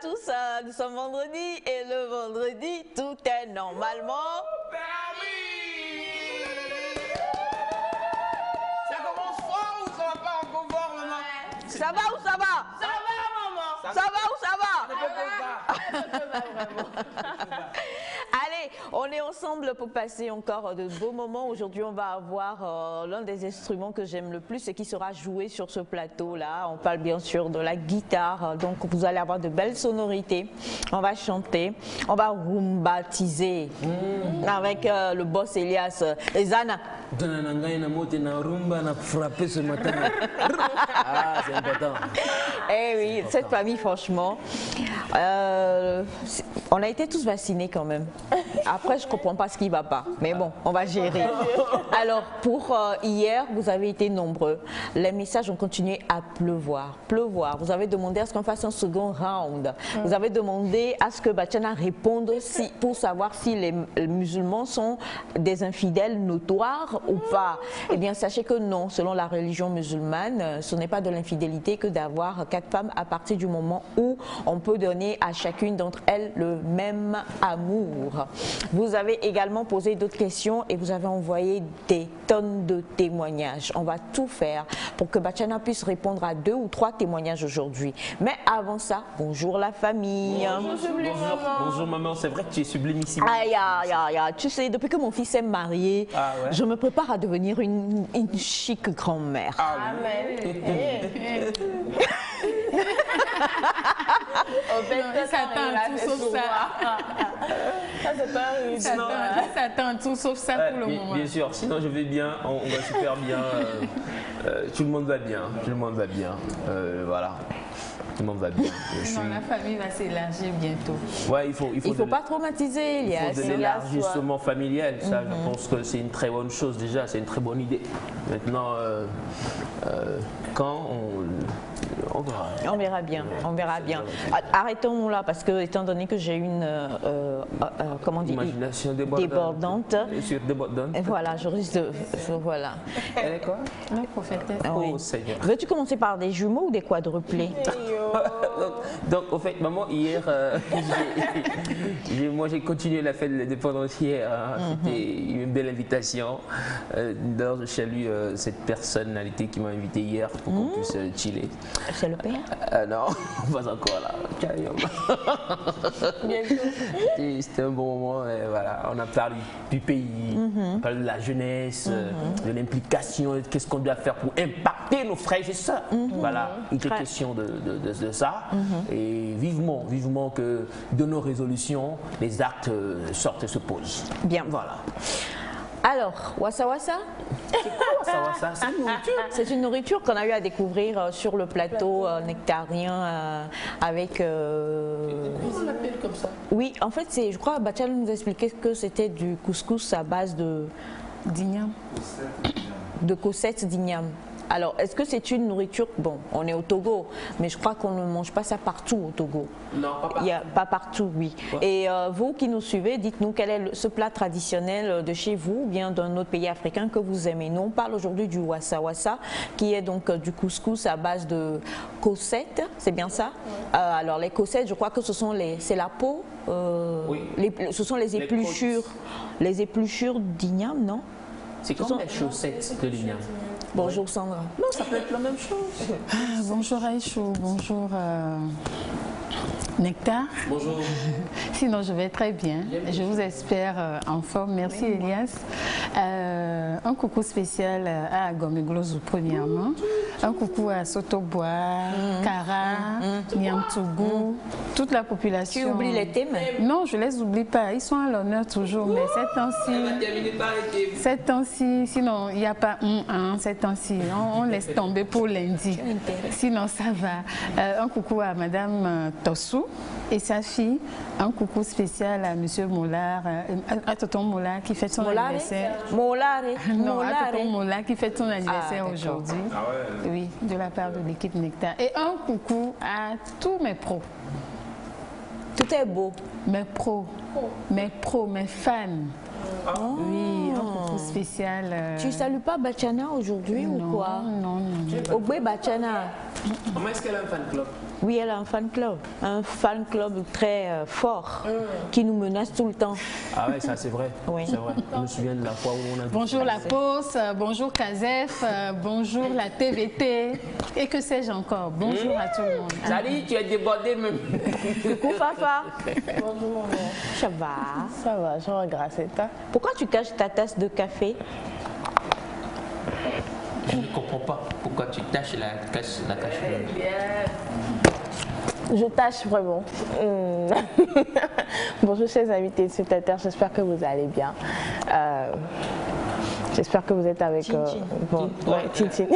tous, nous sommes vendredi et le vendredi, tout est normalement permis. Ça commence fort ou ça va pas encore fort, maman? Ça va ou ça va? Ça va, maman? Ça va ou ça va? Ça va vraiment. Allez, on est ensemble pour passer encore de beaux moments. Aujourd'hui, on va avoir l'un des instruments que j'aime le plus et qui sera joué sur ce plateau-là. On parle bien sûr de la guitare, donc vous allez avoir de belles sonorités. On va chanter, on va rumbatiser avec le boss Elias. Zana. Frappé ce matin. Ah, c'est important. Eh oui, cette famille, franchement, on a été tous vaccinés quand même. Après, je ne comprends pas ce qui ne va pas. Mais bon, on va gérer. Alors, pour hier, vous avez été nombreux. Les messages ont continué à pleuvoir. Vous avez demandé à ce qu'on fasse un second round. Vous avez demandé à ce que Bachana réponde pour savoir si les musulmans sont des infidèles notoires ou pas. Eh bien, sachez que non, selon la religion musulmane, ce n'est pas de l'infidélité que d'avoir 4 femmes à partir du moment où on peut donner à chacune d'entre elles le même amour. Vous avez également posé d'autres questions et vous avez envoyé des tonnes de témoignages. On va tout faire pour que Bachana puisse répondre à 2 ou 3 témoignages aujourd'hui. Mais avant ça, bonjour la famille. Bonjour maman, c'est vrai que tu es sublimissime. Aïe, aïe, aïe, aïe. Tu sais, depuis que mon fils est marié, je me prépare à devenir une chic grand-mère. Amen. Ça s'attend tout sauf ça. Ça, c'est pas rude. Ça s'attend tout sauf ça pour le moment. Bien sûr, sinon je vais bien, on va super bien. Tout le monde va bien, tout le monde va bien. Voilà. Tout le monde va bien. La famille va s'élargir bientôt. Ouais, il faut pas traumatiser, Elias. Il faut de l'élargissement familial. Ça, je pense que c'est une très bonne chose déjà, c'est une très bonne idée. Maintenant, quand on verra. On verra bien, on verra bien. Arrêtons-nous là parce que étant donné que j'ai une comment dire, imagination débordante. Débordante. Et voilà, je risque de voilà. Elle est quoi? La prophétesse. Oui. Oh Seigneur. Veux-tu commencer par des jumeaux ou des quadruplés? Donc, au fait, maman, hier, moi j'ai continué la fête de l'indépendance hier. C'était une belle invitation. D'ailleurs, je salue cette personnalité qui m'a invité hier pour qu'on puisse chiller. C'est le père? Non, pas encore là. C'était un bon moment. Et voilà, on a parlé du pays, on a parlé de la jeunesse, de l'implication, qu'est-ce qu'on doit faire pour impacter nos frères et sœurs. Voilà, il était question de ça. Et vivement que de nos résolutions, les actes sortent et se posent. Bien. Voilà. Alors, Wassa Wassa? C'est quoi Wassa Wassa? C'est une nourriture? C'est une nourriture qu'on a eu à découvrir sur le plateau nectarien avec... Comment on l'appelle comme ça? Oui, en fait, je crois que Bachana nous expliquait que c'était du couscous à base de... D'igname. De cossette d'igname. Alors, est-ce que c'est une nourriture... Bon, on est au Togo, mais je crois qu'on ne mange pas ça partout au Togo. Non, pas partout. Pas partout, oui. Ouais. Et vous qui nous suivez, dites-nous quel est ce plat traditionnel de chez vous ou bien d'un autre pays africain que vous aimez. Nous, on parle aujourd'hui du Wassa Wassa, qui est donc du couscous à base de cossettes, c'est bien ça? Alors, les cossettes, je crois que c'est la peau, oui. Ce sont les épluchures, les épluchures d'igname, non? C'est comme les chaussettes de l'igname. Bonjour Sandra. Non, ça peut être la même chose. Bonjour Aïchou, bonjour Nectar. Bonjour. Sinon, je vais très bien. Je vous espère en forme. Merci Elias. Un coucou spécial à Gomeglozo premièrement. Un coucou à Sotobois, Kara, Niamtougou, toute la population. Tu oublies les thèmes? Non, je ne les oublie pas. Ils sont à l'honneur toujours. Mais ces temps-ci, sinon il n'y a pas ces temps-ci. On laisse tomber pour lundi. Sinon, ça va. Un coucou à Madame Tossou et sa fille. Un coucou spécial à Monsieur Mollard, à Tonton Mollard qui fête son anniversaire. Non, à Tonton Mollard qui fête son anniversaire aujourd'hui. Oui, de la part de l'équipe Nectar. Et un coucou à tous mes pros. Tout est beau. Mes pros, mes fans. Oui, un coucou spécial. Tu salues pas Bachana aujourd'hui ou quoi? Non. Ogbe Bachana. Comment est-ce qu'elle a un fan club? Oui, elle a un fan club très fort qui nous menace tout le temps. Ah ouais, ça c'est vrai. Oui. C'est vrai. Je me souviens de la fois où on a... Bonjour la Poste, bonjour Kazef, bonjour la TVT et que sais-je encore. Bonjour à tout le monde. Salut, tu es débordé même. Coucou Fafa. Bonjour maman. Ça va? Ça va, je regrette ça. Pourquoi tu caches ta tasse de café? Je ne comprends pas pourquoi tu tâches la cache. Je tâche vraiment. Bonjour chers invités de spectateurs, j'espère que vous allez bien. J'espère que vous êtes avec... Tintin.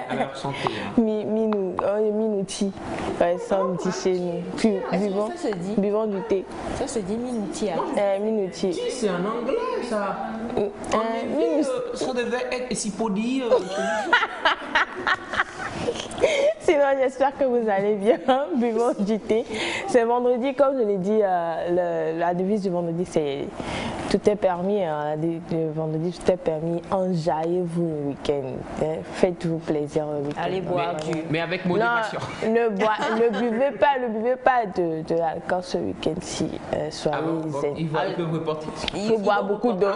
Alors, santé. Minouti. Ouais, ça on dit chez nous. Puis, que ça se dit? buvons du thé. Ça se dit minuti. Minouti. C'est en anglais, ça. Ça devait être Essipodi. Sinon, j'espère que vous allez bien. Buvons du thé. C'est vendredi, comme je l'ai dit, la devise du vendredi, c'est tout est permis. Hein. Le vendredi, tout est permis. Enjaillez-vous le week-end. Hein. Faites-vous plaisir le week-end. Allez boire du... Mais avec modération. Non, ne buvez pas de l'alcool ce week-end-ci. Soyez zen. Il va un peu reporter. Il faut boire beaucoup d'eau.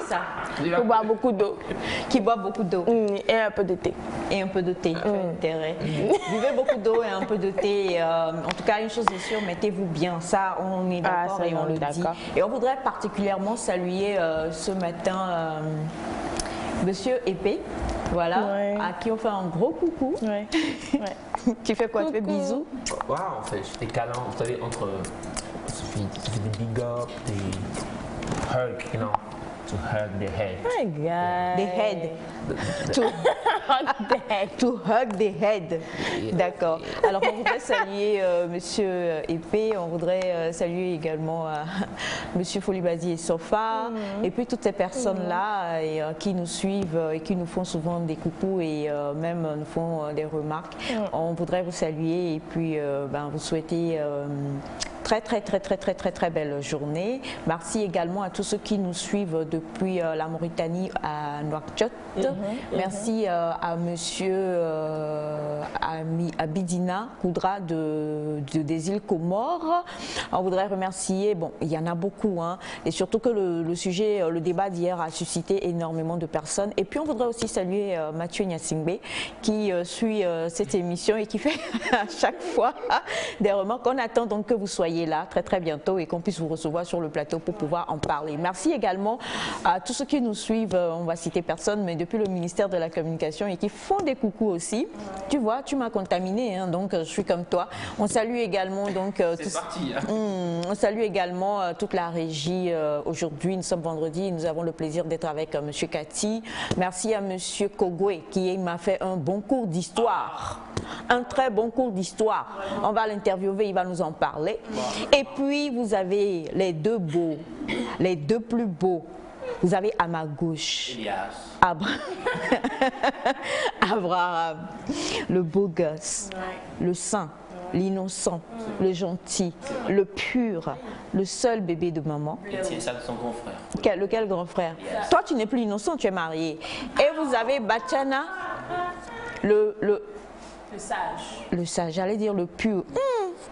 Il faut boire beaucoup d'eau. Qui boit beaucoup d'eau. Et un peu de thé. Et un peu de thé. Intérêt. Buvez beaucoup d'eau et un peu de thé. En tout cas, une chose est sûre, mettez-vous bien. Ça, on est d'accord et on le dit. Et on voudrait particulièrement saluer ce matin Monsieur Épée, voilà, à qui on fait un gros coucou. Ouais. Tu fais quoi? Tu fais bisous? Waouh, en fait, j'étais câlin, vous savez, entre. Ça fait des big up, des hugs, you know, to hug the head. My God. The head. To hug the head. D'accord. Alors, on voudrait saluer Monsieur Épée, on voudrait saluer également Monsieur Folibadi et Sofa, et puis toutes ces personnes-là qui nous suivent et qui nous font souvent des coucous et même nous font des remarques. On voudrait vous saluer et puis vous souhaiter très belle journée. Merci également à tous ceux qui nous suivent depuis la Mauritanie à Nouakchott. Merci à monsieur Abidina Koudra des îles Comores. On voudrait remercier, bon, il y en a beaucoup, hein, et surtout que le débat d'hier a suscité énormément de personnes. Et puis on voudrait aussi saluer Mathieu Nyasingbe qui suit cette émission et qui fait à chaque fois des remarques. On attend donc que vous soyez là très bientôt et qu'on puisse vous recevoir sur le plateau pour pouvoir en parler. Merci également à tous ceux qui nous suivent, on va citer personne, mais depuis le ministère de la Communication et qui font des coucous aussi. Tu vois, tu m'as contaminé, hein, donc je suis comme toi. On salue également donc on salue également toute la régie. Aujourd'hui, nous sommes vendredi, nous avons le plaisir d'être avec Monsieur Cathy. Merci à Monsieur Kogwe qui m'a fait un bon cours d'histoire. Un très bon cours d'histoire. On va l'interviewer, il va nous en parler. Et puis, vous avez les deux beaux, les deux plus beaux. Vous avez à ma gauche Abraham, le beau gosse, le saint, l'innocent, le gentil, le pur, le seul bébé de maman. C'est ça de son grand frère. Lequel grand frère? Toi, tu n'es plus innocent, tu es marié. Et vous avez Bachana, le sage. Le sage, j'allais dire le pur.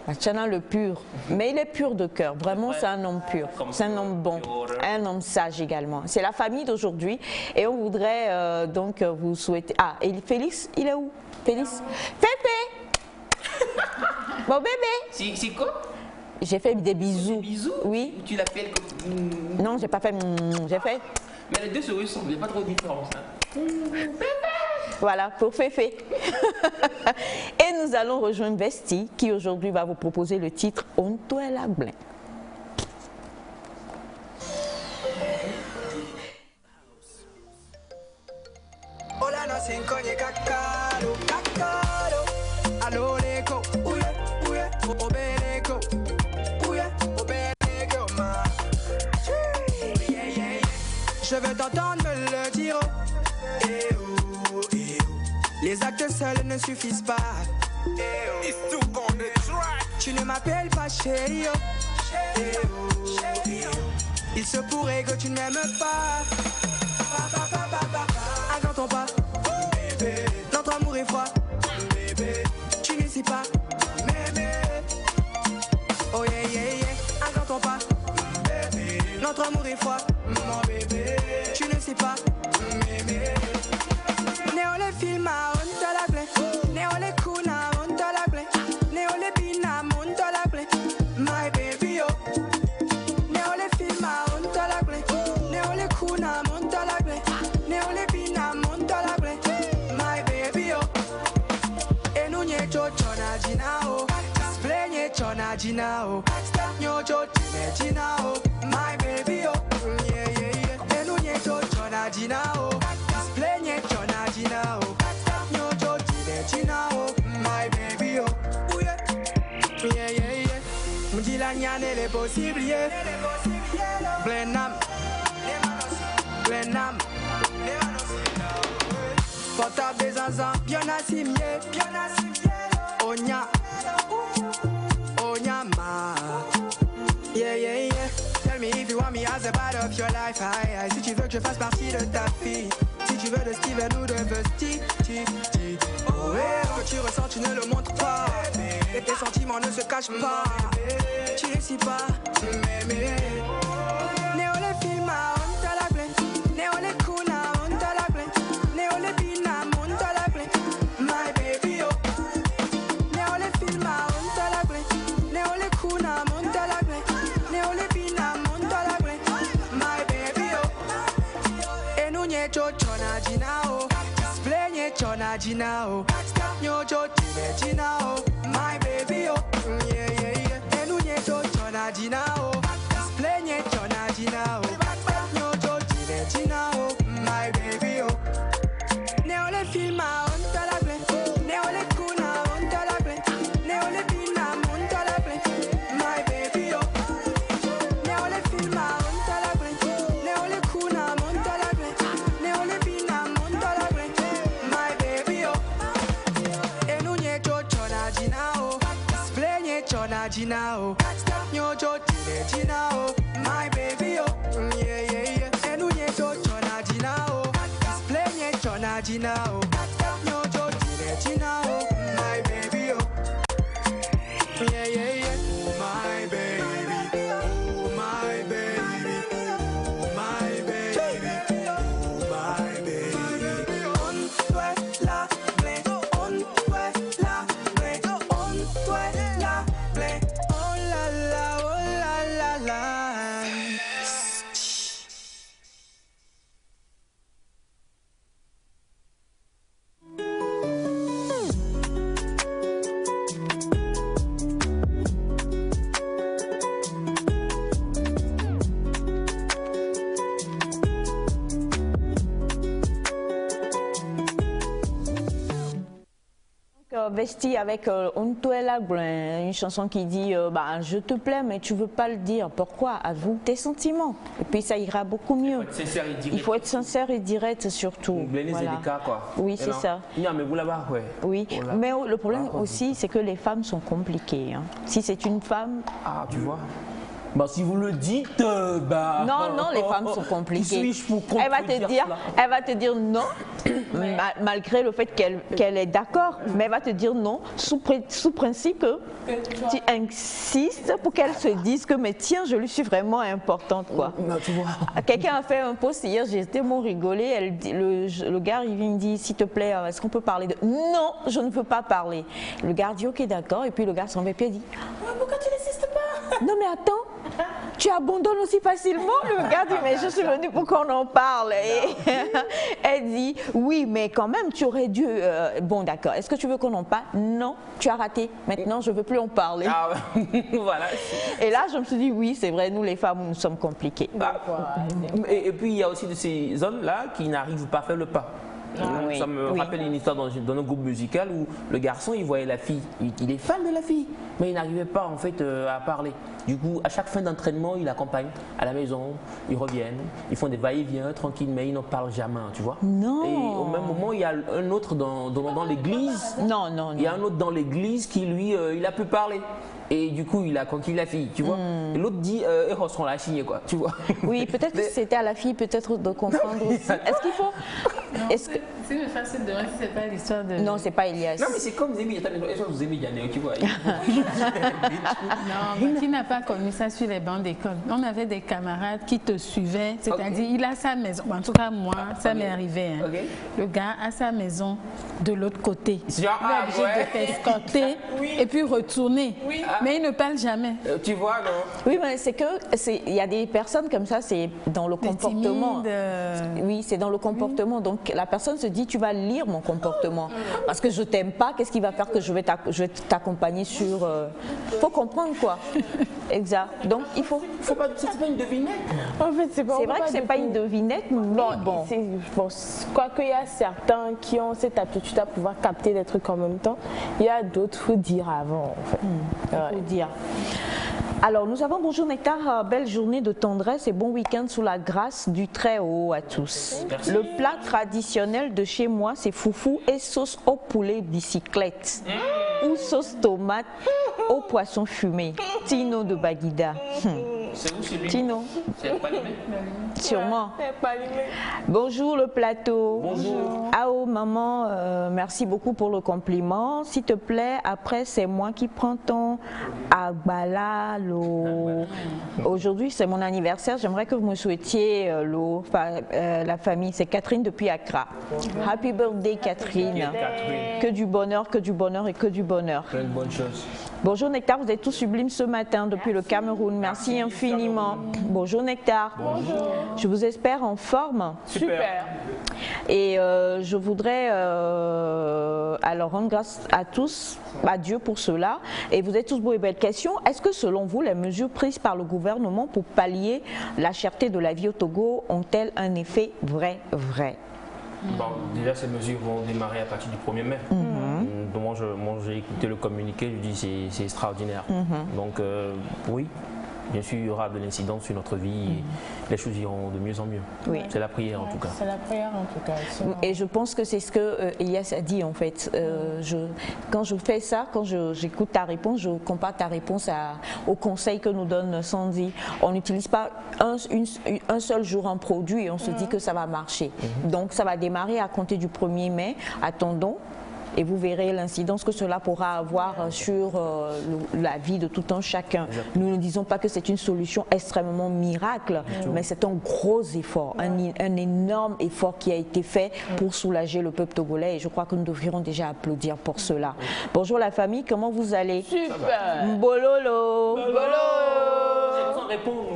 Bachana le pur, mais il est pur de cœur. Vraiment, c'est un homme pur. C'est un homme bon, un homme sage également. C'est la famille d'aujourd'hui et on voudrait donc vous souhaiter... Ah, et Félix, il est où? Félix? Pépé. Mon bébé. C'est quoi? J'ai fait des bisous. Des bisous? Oui. Tu l'appelles comme... Non, j'ai pas fait... J'ai fait... Mais les deux se ressemblent, il n'y a pas trop de différence. Hein. Voilà, pour Féfé. Et nous allons rejoindre Vesti, qui aujourd'hui va vous proposer le titre « On toi la blin ». Je veux t'entendre me le dire. Les actes seuls ne suffisent pas. Tu ne m'appelles pas chérie. Il se pourrait que tu ne m'aimes pas. Attends pas. Notre amour est froid. Tu ne sais pas. Chona Gina, oh. Nyojo Gina, oh. My baby, oh. Yeah, yeah, yeah. Enu nyejo Chona Gina, oh. Display nye Chona Gina, oh. Nyojo Gina, oh. My baby, oh. Ooh, yeah. Yeah, yeah, yeah. Mdila nyane le possible, yeah. Blenam. Blenam. Portable des zinzins, bien assimilé. Onya. Onyama. Yeah, yeah, yeah. Tell me if you want me as a part of your life. Aïe, aïe. Si tu veux que je fasse partie de ta fille. Si tu veux de Steven ou de Vesti. Oh, que tu ressens, tu ne le montres pas. Et tes sentiments ne se cachent pas. Tu réussis pas. Néo le film, on t'a la plaie. Néo les kuna, on t'a la plaie. Néo les binam, on t'a la plaie. My baby, oh. Néo les film, on t'a la plaie. Néo les kuna, on t'a la plaie. Néo les binam, on t'a la plaie. My baby, oh. Et nous nye chona Gina, oh. Display nye chona Gina, oh. Nyojo Gina, oh. My baby, oh. Yeah, yeah, yeah. Et nous nye chona Gina, oh. Display nye chona Gina, oh. Nyojo Gina, oh. My baby, oh. Néo le film, on t'a la plaie. Néo le kuna, on t'a la plaie. Néo le binam, on t'a la plaie. My baby, oh. Néo le film, on t'a la plaie. Néo le kuna, on t'a la plaie. Néo le binam, on t'a la plaie. My baby, oh. Et nous nye chona Gina, oh. Display nye chona Gina, oh. Nyojo Gina, oh. My baby, oh. Yeah, yeah, yeah. Et nous nye chona Gina, oh. Display nye chona Gina, oh. Nyojo Gina, oh. My baby, oh. Yeah, yeah, yeah. My baby, oh my baby, my baby, oh my baby. On doit la plaie, on doit la plaie, on doit la plaie. Oh la la, oh la la la. Vesti avec Ontuela Glen, une chanson qui dit bah, je te plais mais tu veux pas le dire. Pourquoi? Avoue tes sentiments. Et puis ça ira beaucoup mieux. Il faut être sincère et direct surtout. Voilà. Quoi. Oui, c'est ça. Non, mais vous là-bas, ouais. Oui, mais le problème aussi, c'est que les femmes sont compliquées. Hein. Si c'est une femme... Ah, tu vois. Bah, si vous le dites, bah... Non, non, les femmes sont compliquées. Qui suis-je pour elle va te dire non, malgré le fait qu'elle est d'accord, mais elle va te dire non, sous principe que tu insistes pour qu'elle se dise que, mais tiens, je lui suis vraiment importante, quoi. Non, tu vois. Quelqu'un a fait un post hier, j'ai tellement rigolé, le gars, il vient, il dit, s'il te plaît, est-ce qu'on peut parler de... Non, je ne veux pas parler. Le gars dit, ok, d'accord, et puis le gars s'en va, puis il dit, pourquoi tu n'insistes pas? Non, mais attends. Tu abandonnes aussi facilement? Le gars dit, mais je suis venue pour qu'on en parle. Et elle dit, oui, mais quand même, tu aurais dû... bon, d'accord. Est-ce que tu veux qu'on en parle? Non, tu as raté. Maintenant, je ne veux plus en parler. Ah, voilà. Et là, je me suis dit, oui, c'est vrai, nous, les femmes, nous sommes compliquées. Et puis, il y a aussi de ces hommes-là qui n'arrivent pas à faire le pas. Oui, ça me rappelle une histoire dans un groupe musical où le garçon il voyait la fille, il est fan de la fille, mais il n'arrivait pas en fait à parler. Du coup, à chaque fin d'entraînement, il accompagne à la maison, ils reviennent, ils font des va-et-vient tranquilles, mais ils n'en parlent jamais, tu vois. Non. Et au même moment, il y a un autre dans l'église. Non, non, non. Il y a un autre dans l'église qui lui, il a pu parler. Et du coup, il a conquis la fille, tu vois. Et l'autre dit, on l'a signé, quoi, tu vois. Oui, peut-être que c'était à la fille, peut-être de comprendre aussi. Est-ce qu'il faut... C'est une façon de demander si c'est pas l'histoire de... Non, c'est pas Elias. Non, mais c'est comme Zémi, vous aimez Yanné, tu vois. Non, qui n'a pas connu ça sur les bancs d'école? On avait des camarades qui te suivaient, c'est-à-dire il a sa maison, en tout cas moi, ça m'est arrivé. Hein. Le gars a sa maison de l'autre côté. Il est obligé de t'escorter et puis retourner. Oui. Mais il ne parle jamais. Tu vois, non? Oui, mais c'est que il y a des personnes comme ça, c'est dans le comportement. Timides, Oui, c'est dans le comportement. Donc Donc la personne se dit, tu vas lire mon comportement. Parce que je t'aime pas, qu'est-ce qui va faire que je vais t'accompagner sur... faut comprendre quoi. Exact. Donc il faut... C'est pas une devinette. En fait, c'est vrai que c'est pas une devinette, mais bon. Quoi qu'il y a certains qui ont cette aptitude à pouvoir capter des trucs en même temps, il y a d'autres, il faut dire avant. En fait. Il faut dire. Alors, nous avons bonjour Nectar, belle journée de tendresse et bon week-end sous la grâce du Très-Haut à tous. Merci. Le plat traditionnel de chez moi, c'est foufou et sauce au poulet bicyclette ou sauce tomate au poisson fumé. Tino de Baguida. C'est où celui? Tino, C'est pas le même. sûrement. Bonjour le plateau. Bonjour. Ah oh maman, merci beaucoup pour le compliment. S'il te plaît, après c'est moi qui prends ton agbalalo. Aujourd'hui c'est mon anniversaire. J'aimerais que vous me souhaitiez la famille. C'est Catherine depuis Accra. Happy birthday Catherine. Catherine. Que du bonheur et que du bonheur. Plein de bonnes choses. Bonjour Nectar, vous êtes tous sublimes ce matin depuis le Cameroun. Merci infiniment. Bonjour Nectar. Bonjour. Je vous espère en forme. Super. Et je voudrais alors rendre grâce à tous, à Dieu pour cela. Et vous êtes tous beaux et belles. Question, est-ce que selon vous, les mesures prises par le gouvernement pour pallier la cherté de la vie au Togo ont-elles un effet vrai? Bon, déjà, ces mesures vont démarrer à partir du 1er mai. Donc, moi, j'ai écouté le communiqué, je dis c'est extraordinaire. Donc, oui, bien sûr, il y aura de l'incidence sur notre vie et les choses iront de mieux en mieux. Oui. C'est la prière, en tout cas. C'est la prière en tout cas. Et je pense que c'est ce que Elias a dit en fait. Quand je fais ça, quand j'écoute ta réponse, je compare ta réponse au conseil que nous donne Sandy. On n'utilise pas un seul jour un produit et on se dit que ça va marcher. Donc ça va démarrer à compter du 1er mai. Attendons. Et vous verrez l'incidence que cela pourra avoir sur la vie de tout un chacun. Nous ne disons pas que c'est une solution extrêmement miracle, mais c'est un gros effort, un énorme effort qui a été fait pour soulager le peuple togolais. Et je crois que nous devrions déjà applaudir pour cela. Bonjour la famille, comment vous allez? Super. Bololo. Sans répondre,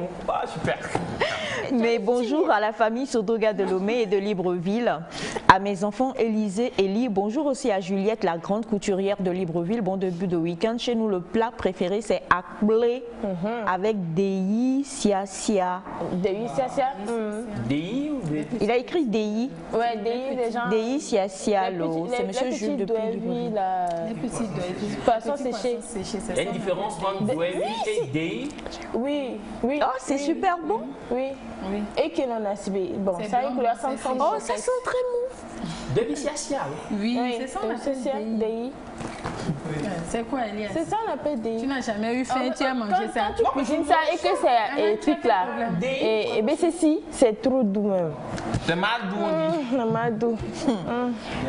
super. Mais bonjour à la famille Sodoga de Lomé et de Libreville, à mes enfants Élisée et Elie. Bonjour aussi à Juliette, la grande couturière de Libreville. Bon début de week-end. Chez nous, le plat préféré, c'est akblé avec Dei Sia. Dei Sia. DI ou des... Il a écrit Dei. Ouais, Dei, les gens. Dei Sia. C'est monsieur Jules depuis Libreville. Les petits doigts. Poissons séchés. Il y a une différence entre Douévi et DI. Oui. Oh, c'est super bon. Oui. Et qu'il en a cibé. Bon, ça a une couleur sans fond. Oh, ça sent très bon. Déliciacia. Oui, c'est ça. Dei. C'est quoi, Elias? C'est ça on appelle Dei. Tu n'as jamais eu faim, tu as mangé ça. Quand tu cuisines ça et que c'est un truc là, et bien ceci, c'est trop doux même. C'est mal d'où on dit. Mal doux.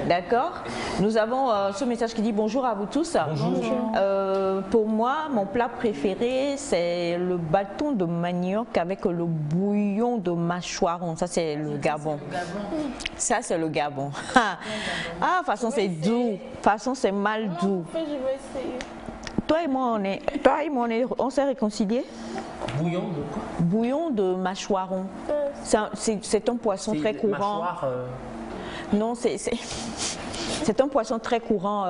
D'accord. Nous avons ce message qui dit bonjour à vous tous. Bonjour. Pour moi, mon plat préféré, c'est le bâton de manioc avec le bouillon de mâchoiron. Ça, c'est le Gabon. Ça, c'est le Gabon. Ah, de toute façon, c'est doux. De toute façon, c'est mal doux. Je vais essayer. Toi et moi, on s'est réconciliés. Bouillon de quoi? Bouillon de mâchoiron. C'est un poisson très courant. Non, c'est un poisson très courant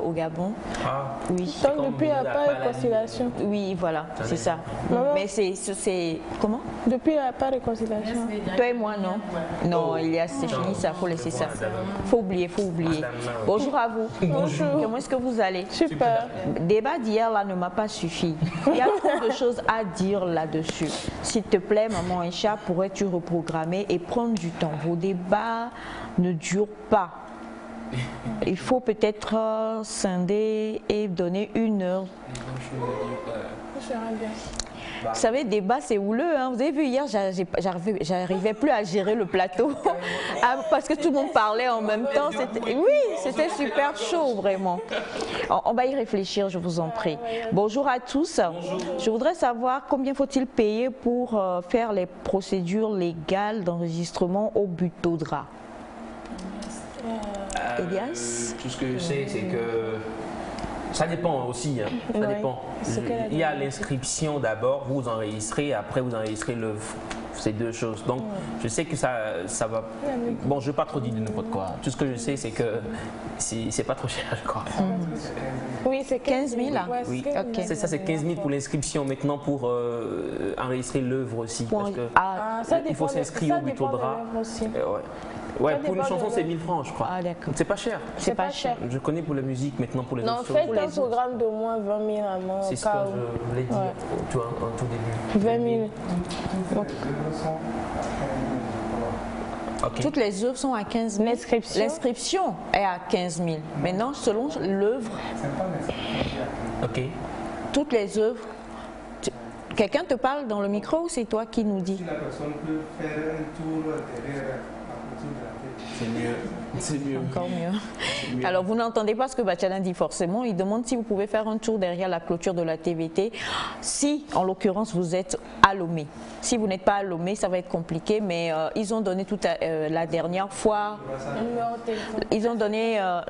au Gabon. Ah. Oui. Donc depuis il n'y a pas de réconciliation. Oui, voilà, c'est ça. Mais c'est comment? Depuis il n'y a pas de réconciliation. Toi et moi, non. Non, c'est fini ça, faut laisser ça. Faut oublier. Bonjour à vous. Bonjour. Comment est-ce que vous allez? Super. Le débat d'hier là ne m'a pas suffi. Il y a trop de choses à dire là-dessus. S'il te plaît, maman Aïcha, pourrais-tu reprogrammer et prendre du temps? Vos débats ne durent pas. Il faut peut-être scinder et donner 1 heure. Vous savez, débat c'est houleux. Hein. Vous avez vu hier, j'arrivais plus à gérer le plateau parce que tout le monde parlait en même temps. Oui, c'était super chaud vraiment. On va y réfléchir, je vous en prie. Bonjour à tous. Bonjour. Je voudrais savoir combien faut-il payer pour faire les procédures légales d'enregistrement au Butodra. Elias? Tout ce que je sais, c'est que ça dépend aussi. Hein. Ça dépend. Il y a l'inscription d'abord, vous enregistrez, après vous enregistrez l'œuvre. c'est deux choses. Donc, je sais que ça va. Bon, je ne vais pas trop dire de n'importe quoi. Tout ce que je sais, c'est que c'est pas trop cher, je crois. Oui, c'est 15 000 là. Ouais, Oui, Ok. c'est ça, c'est 15 000 pour l'inscription. Maintenant, pour enregistrer l'œuvre aussi. Parce que Ah, ça il faut dépend de- s'inscrire ça au dépend de Butodra. l'œuvre aussi. Ouais, Ça pour une dépend de chanson, c'est l'œuvre. 1000 francs, je crois. ah d'accord. C'est pas cher. C'est pas cher. Je connais pour la musique, maintenant pour les Non, autres choses. faites un programme de moins 20 000 à moins. C'est au ce cas que où. je voulais dire, Ouais. tu vois, en tout début. 20 000. Ok. Toutes les œuvres sont à 15 000. L'inscription. L'inscription est à 15 000. Maintenant, selon l'œuvre, Ok. toutes les œuvres. Quelqu'un te parle dans le micro ou c'est toi qui nous dis? La personne peut faire un tour derrière la clôture de la tête. C'est mieux. C'est mieux. Encore mieux. Alors, vous n'entendez pas ce que Bachala dit forcément. Il demande si vous pouvez faire un tour derrière la clôture de la TVT. Si, en l'occurrence, vous êtes à Lomé. Si vous n'êtes pas à Lomé, ça va être compliqué. Mais ils ont donné la dernière fois. Numéro de téléphone.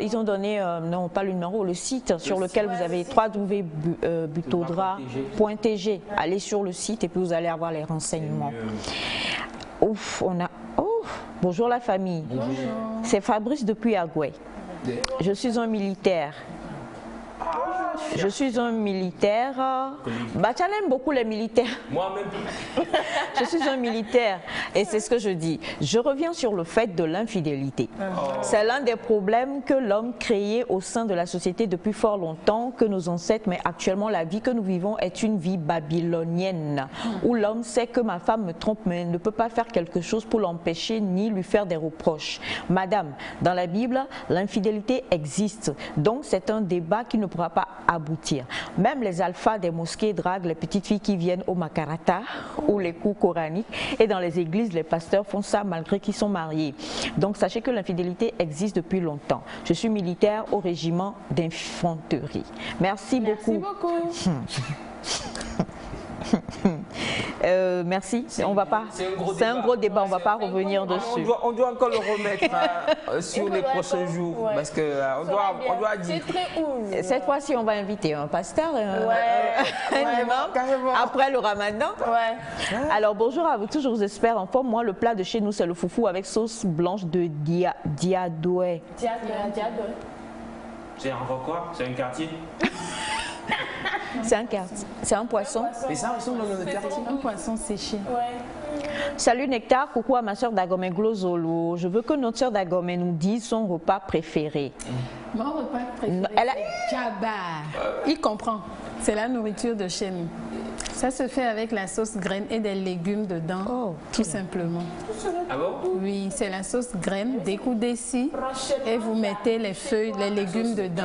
Ils ont donné non, pas le numéro, le site sur lequel vous avez www.butodra.tg. Allez sur le site et puis vous allez avoir les renseignements. Ouf, on a. Oh, bonjour la famille. C'est Fabrice depuis Agoué. Je suis un militaire. Je suis un militaire. Bachala aime beaucoup les militaires. Moi-même. Je suis un militaire et c'est ce que je dis. Je reviens sur le fait de l'infidélité. C'est l'un des problèmes que l'homme créait au sein de la société depuis fort longtemps, que nos ancêtres, mais actuellement la vie que nous vivons est une vie babylonienne, où l'homme sait que ma femme me trompe mais ne peut pas faire quelque chose pour l'empêcher ni lui faire des reproches. Madame, dans la Bible, l'infidélité existe, donc c'est un débat qui ne pourra pas aboutir. Même les alphas des mosquées draguent les petites filles qui viennent au makarata ou les cours coraniques, et dans les églises, les pasteurs font ça malgré qu'ils sont mariés. Donc sachez que l'infidélité existe depuis longtemps. Je suis militaire au régiment d'infanterie. Merci beaucoup. Merci beaucoup. Merci. On va pas. C'est un gros débat. On va pas revenir dessus. On doit encore le remettre sur les prochains jours. Ouais. Parce que on doit dire. C'est très ouf. Cette fois-ci, on va inviter un pasteur, un Ouais, imam, carrément. après le ramadan. Ouais. Alors bonjour à vous tous, je vous espère en forme. Moi, le plat de chez nous, c'est le foufou avec sauce blanche de diadoué. C'est encore quoi? C'est un quartier? C'est un poisson. C'est ça, ils sont dans le quartier. Un poisson séché. Salut Nectar, coucou à ma soeur Dagomé Glozolo. Je veux que notre soeur Dagomé nous dise son repas préféré. Mon repas préféré, Elle a- c'est Djaba. Il comprend. C'est la nourriture de chez nous. Ça se fait avec la sauce graine et des légumes dedans, Oh, tout simplement. Ah bon? Oui, c'est la sauce graine découdée ici et vous mettez les feuilles, les légumes dedans.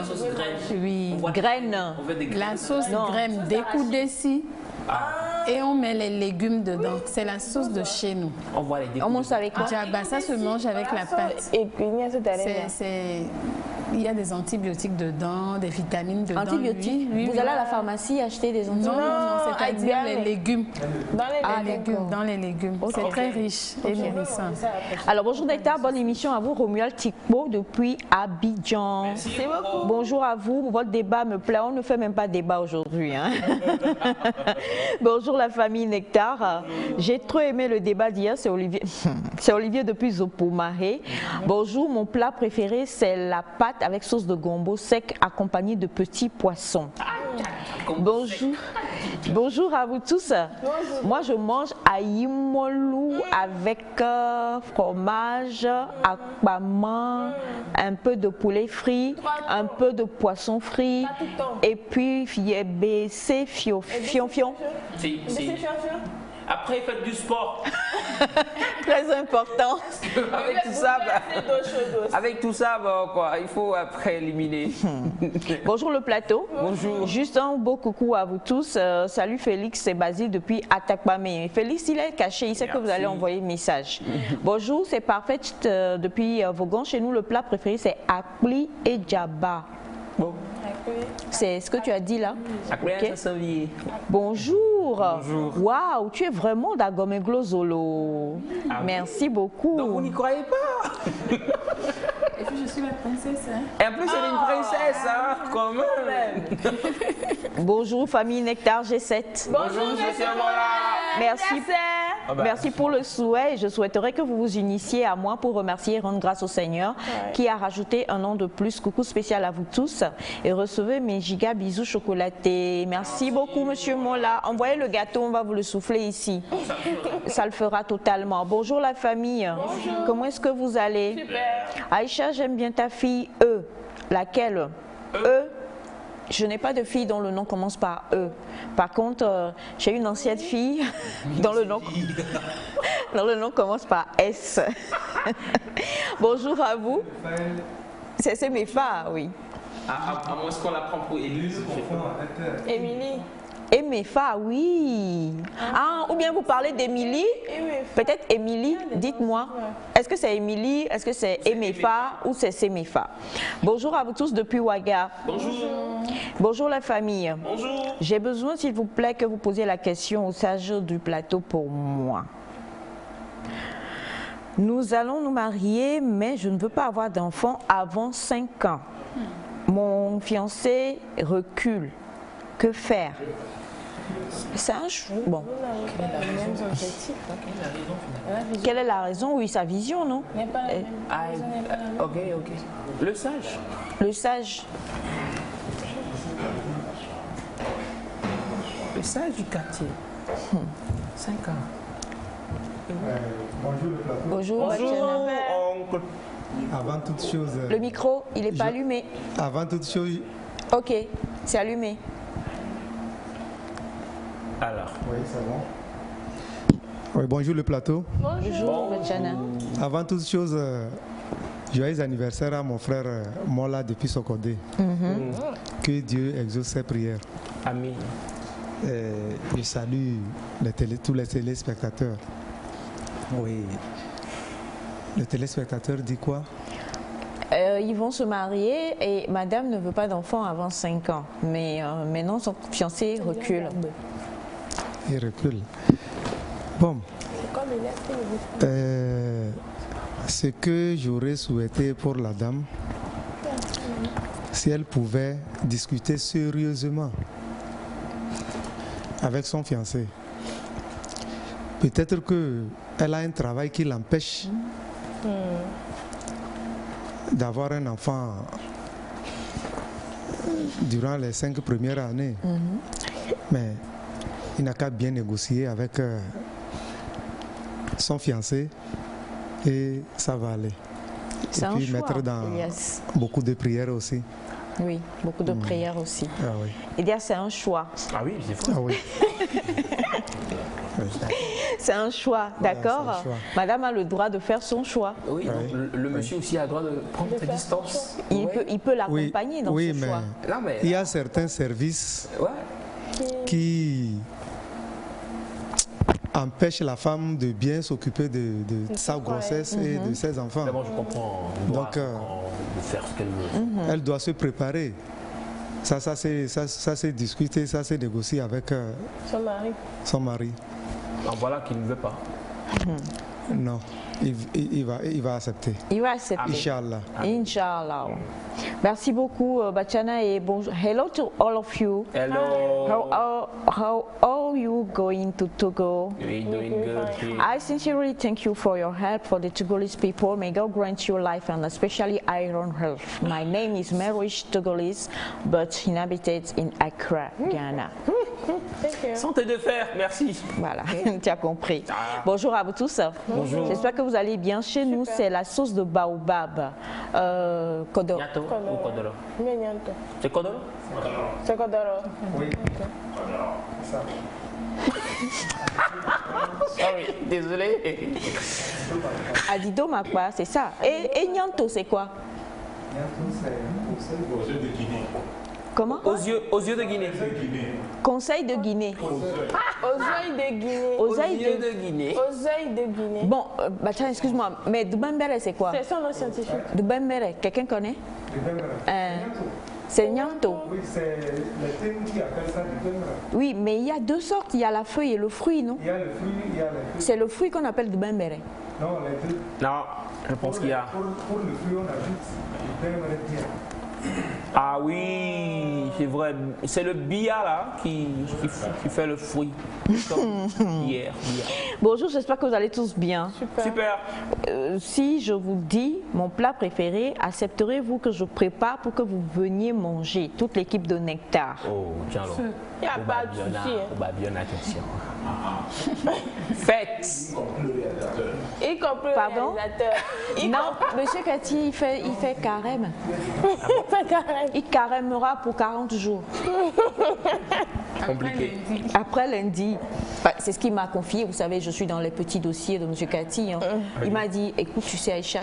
Oui. Graines. On veut des La sauce graine découdée ici et on met les légumes dedans. C'est la sauce de chez nous. On voit les On mange avec quoi? Djaba, ça se mange avec la pâte. Et puis, il y a cette année. Il y a des antibiotiques dedans, des vitamines dedans. Antibiotiques. Oui, Vous oui. allez à la pharmacie acheter des Non, antibiotiques? non, non, c'est-à-dire à les Diane. légumes. Dans les Ah, légumes. d'accord. Dans les légumes. C'est très riche et nourrissant. Alors bonjour Nectar, bonne émission à vous. Romuald Tikpo depuis Abidjan. Merci beaucoup. Bonjour à vous, votre débat me plaît. On ne fait même pas débat aujourd'hui. Hein. Bonjour la famille Nectar. J'ai trop aimé le débat d'hier, c'est Olivier. C'est Olivier depuis Zopomare. Bonjour, mon plat préféré c'est la pâte avec sauce de gombo sec accompagnée de petits poissons. Bonjour. Bonjour à vous tous. Moi, je mange aïmolou avec fromage, akbama, un peu de poulet frit, un peu de poisson frit et puis fiebc fion. Après, faites du sport. Très important. Avec tout ça, bon, quoi, il faut après éliminer. Bonjour le plateau. Bonjour. Juste un beau coucou à vous tous. Salut Félix, c'est Basile depuis Atakpamé. Félix, il est caché, il sait que vous allez envoyer un message. Bonjour, c'est Parfait depuis Vaughan. Chez nous, le plat préféré, c'est Akpli et Djaba. Bon. C'est ce que tu as dit là. Après, Ok. ça s'envie. Bonjour. Bonjour. Waouh, tu es vraiment Dagomé Glozolo. Merci beaucoup. Donc, vous n'y croyez pas? Et puis je suis la princesse. Hein? Et en plus, elle est une princesse, hein, quand même. Bonjour famille Nectar G7. Bonjour, monsieur Mola. Merci. Ah bah. Merci pour le souhait. Je souhaiterais que vous vous unissiez à moi pour remercier et rendre grâce au Seigneur qui a rajouté un an de plus. Coucou spécial à vous tous et recevez mes giga bisous chocolatés. Merci beaucoup, monsieur Mola. Envoyez le gâteau, on va vous le souffler ici. Ça le fera totalement. Bonjour la famille. Bonjour. Comment est-ce que vous allez? Super. Aïcha, j'aime bien ta fille. Laquelle? Je n'ai pas de fille dont le nom commence par E. Par contre, j'ai une ancienne fille dont le nom commence par S. Bonjour à vous. C'est Mefa, oui. À moins qu'on la prend pour Élise. Émilie. Et Mefa, oui. Ah, ou bien vous parlez d'Émilie? Peut-être Émilie, dites-moi. Est-ce que c'est Émilie, est-ce que c'est Emefa ou c'est Semefa? Bonjour à vous tous depuis Ouaga. Bonjour. Bonjour la famille. Bonjour. J'ai besoin, s'il vous plaît, que vous posiez la question aux sages du plateau pour moi. Nous allons nous marier, mais je ne veux pas avoir d'enfant avant 5 ans. Mon fiancé recule. Que faire? C'est un choix. Bon. Quelle est la raison? Oui, sa vision, non? Ok. Le sage. Le sage. Le sage du quartier. 5 ans. Bonjour le plateau. Bonjour, Bachana. oncle. Avant toute chose, Le micro, il n'est pas allumé. avant toute chose, Ok, c'est allumé. Alors. oui, c'est bon. Oui, bonjour le plateau. Bonjour, Bachana. Avant toute chose, joyeux anniversaire à mon frère Mola depuis Sokodé. Que Dieu exauce ses prières. Amen. Je salue tous les téléspectateurs. Oui. Le téléspectateur dit quoi? Ils vont se marier et madame ne veut pas d'enfant avant 5 ans. Mais maintenant, son fiancé recule. Il recule. Bon. Ce que j'aurais souhaité pour la dame, si elle pouvait discuter sérieusement avec son fiancé. Peut-être qu'elle a un travail qui l'empêche d'avoir un enfant durant les 5 premières années. Mais il n'a qu'à bien négocier avec son fiancé et ça va aller. C'est Et un puis choix, mettre dans Elias. beaucoup de prières aussi. Oui, beaucoup de prières aussi. Ah oui. Elias, c'est un choix. Ah oui, c'est fou. Ah oui. C'est un choix, d'accord? c'est un choix. Madame a le droit de faire son choix. Oui, Ouais. donc le monsieur aussi a le droit de prendre ses distances. Il peut l'accompagner dans oui, ce mais choix. Non, mais. il y a certains services Ouais. qui empêchent la femme de bien s'occuper de sa grossesse et de ses enfants. D'abord, je comprends. Donc, de faire ce qu'elle veut. Elle doit se préparer. Ça c'est discuter, ça c'est négocier avec son mari. En voilà qu'il ne veut pas. Non, il va accepter. Il va accepter. Inch'Allah. Inch'Allah. Merci beaucoup, Bachana, et bonjour. Hello to all of you. Hello. How are you going to Togo? We're doing good. I sincerely thank you for your help for the Togolese people. May God grant you life and especially iron health. My name is Marish Togolese, but inhabited in Accra, Ghana. Santé de fer, merci. Voilà, tu as compris. Bonjour à vous tous. Bonjour. J'espère que vous allez bien. Chez nous, c'est la sauce de baobab. Kodoro. Nyato ou Kodoro? C'est Kodoro? C'est Kodoro. Oui. Sorry, désolé. Adido Makwa, c'est ça. Et Nyanto, c'est quoi? Comment? Aux yeux de Guinée. Conseil de Guinée. Oseille de Guinée. Aux Oseille yeux de... de Guinée. Oseille de Guinée. Bon, Bachana, excuse-moi, mais Dubembere, c'est quoi? C'est son nom scientifique. Dubembere, quelqu'un connaît? C'est Nyanto. Oui, c'est les thèmes qui appellent ça du Dubembere. Oui, mais il y a deux sortes. Il y a la feuille et le fruit, non? Il y a le fruit, il y a les fruits. C'est le fruit qu'on appelle Dubembere. Non, les deux. Non, je pense qu'il y a. Pour le fruit, on ajoute du Dubembere bien. Ah oui, c'est vrai. C'est le bia là qui fait le fruit. Comme hier. Bonjour, j'espère que vous allez tous bien. Super. Si je vous dis mon plat préféré, accepterez-vous que je prépare pour que vous veniez manger, toute l'équipe de Nectar? Oh, tiens alors. Il n'y a pas de souci. On va bien attention. Faites. Y compris le Pardon? réalisateur. Non, monsieur Cathy, il fait carême. Il fait carême. Il carêmera pour 40 jours. Compliqué. Après lundi, bah, c'est ce qu'il m'a confié. Vous savez, je suis dans les petits dossiers de monsieur Cathy. Hein. Il m'a dit, écoute, tu sais Aïcha,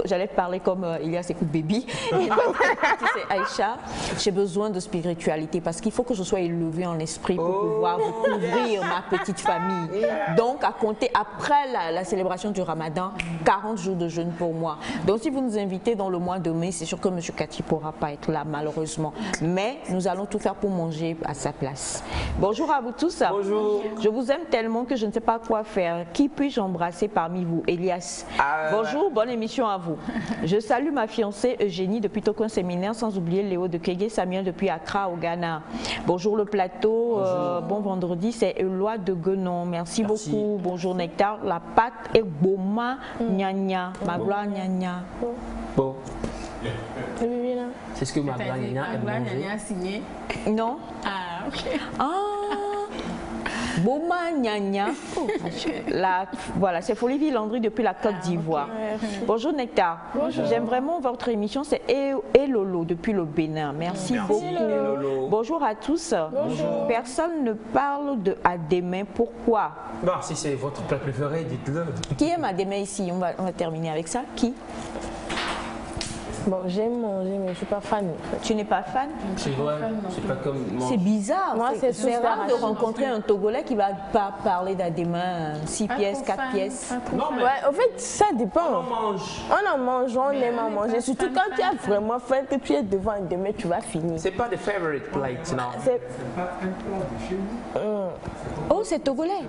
j'allais parler comme Elias écoute baby. Il m'a dit, tu sais Aïcha, j'ai besoin de spiritualité parce qu'il faut que je sois élevée en esprit pour pouvoir vous couvrir ma petite famille. Donc, à compter après la célébration du Ramadan, 40 jours de jeûne pour moi. Donc, si vous nous invitez dans le mois de mai, c'est sûr que monsieur Cathy ne pourra pas être là, malheureusement. Mais nous allons tout faire pour manger à sa place. Bonjour à vous tous. Bonjour. Je vous aime tellement que je ne sais pas quoi faire. Qui puis-je embrasser parmi vous? Elias. Bonjour, bonne émission à vous. Je salue ma fiancée Eugénie depuis Tokyo Séminaire, sans oublier Léo de Kégué, Samuel depuis Accra au Ghana. Bonjour le plateau, bon vendredi, c'est Eloi de Guenon. Merci beaucoup. Bonjour Nectar, la pâte est Boma Nyanya. Ma gloire Nyanya. Bon. C'est ce que ma C'est-à-dire, Nyanya aime manger. Nyanya signé. Non? Ah, ok. Ah, Boma Nyanya. Voilà, c'est Folie Landry depuis la Côte d'Ivoire. Bonjour Nectar. J'aime vraiment votre émission. C'est Elolo depuis le Bénin. Merci beaucoup. Elolo. Bonjour à tous. Personne ne parle de Adémé. Pourquoi? Bon, si c'est votre plat préféré, dites-le. Qui aime Adémé ici? On va terminer avec ça. Qui? Bon, j'aime manger, mais je ne suis pas fan. Tu n'es pas fan? C'est vrai, c'est pas comme moi. C'est bizarre. Moi, c'est C'est tout rare de arraché. rencontrer un Togolais qui va pas parler d'Adémé 6 pièces, 4 pièces. Ouais, en fait, ça dépend. On mange. On en mange, on aime en manger. Surtout quand tu as vraiment faim, que tu es devant un demain, tu vas finir. C'est pas des favorite plates, non? C'est- Oh, c'est Togolais.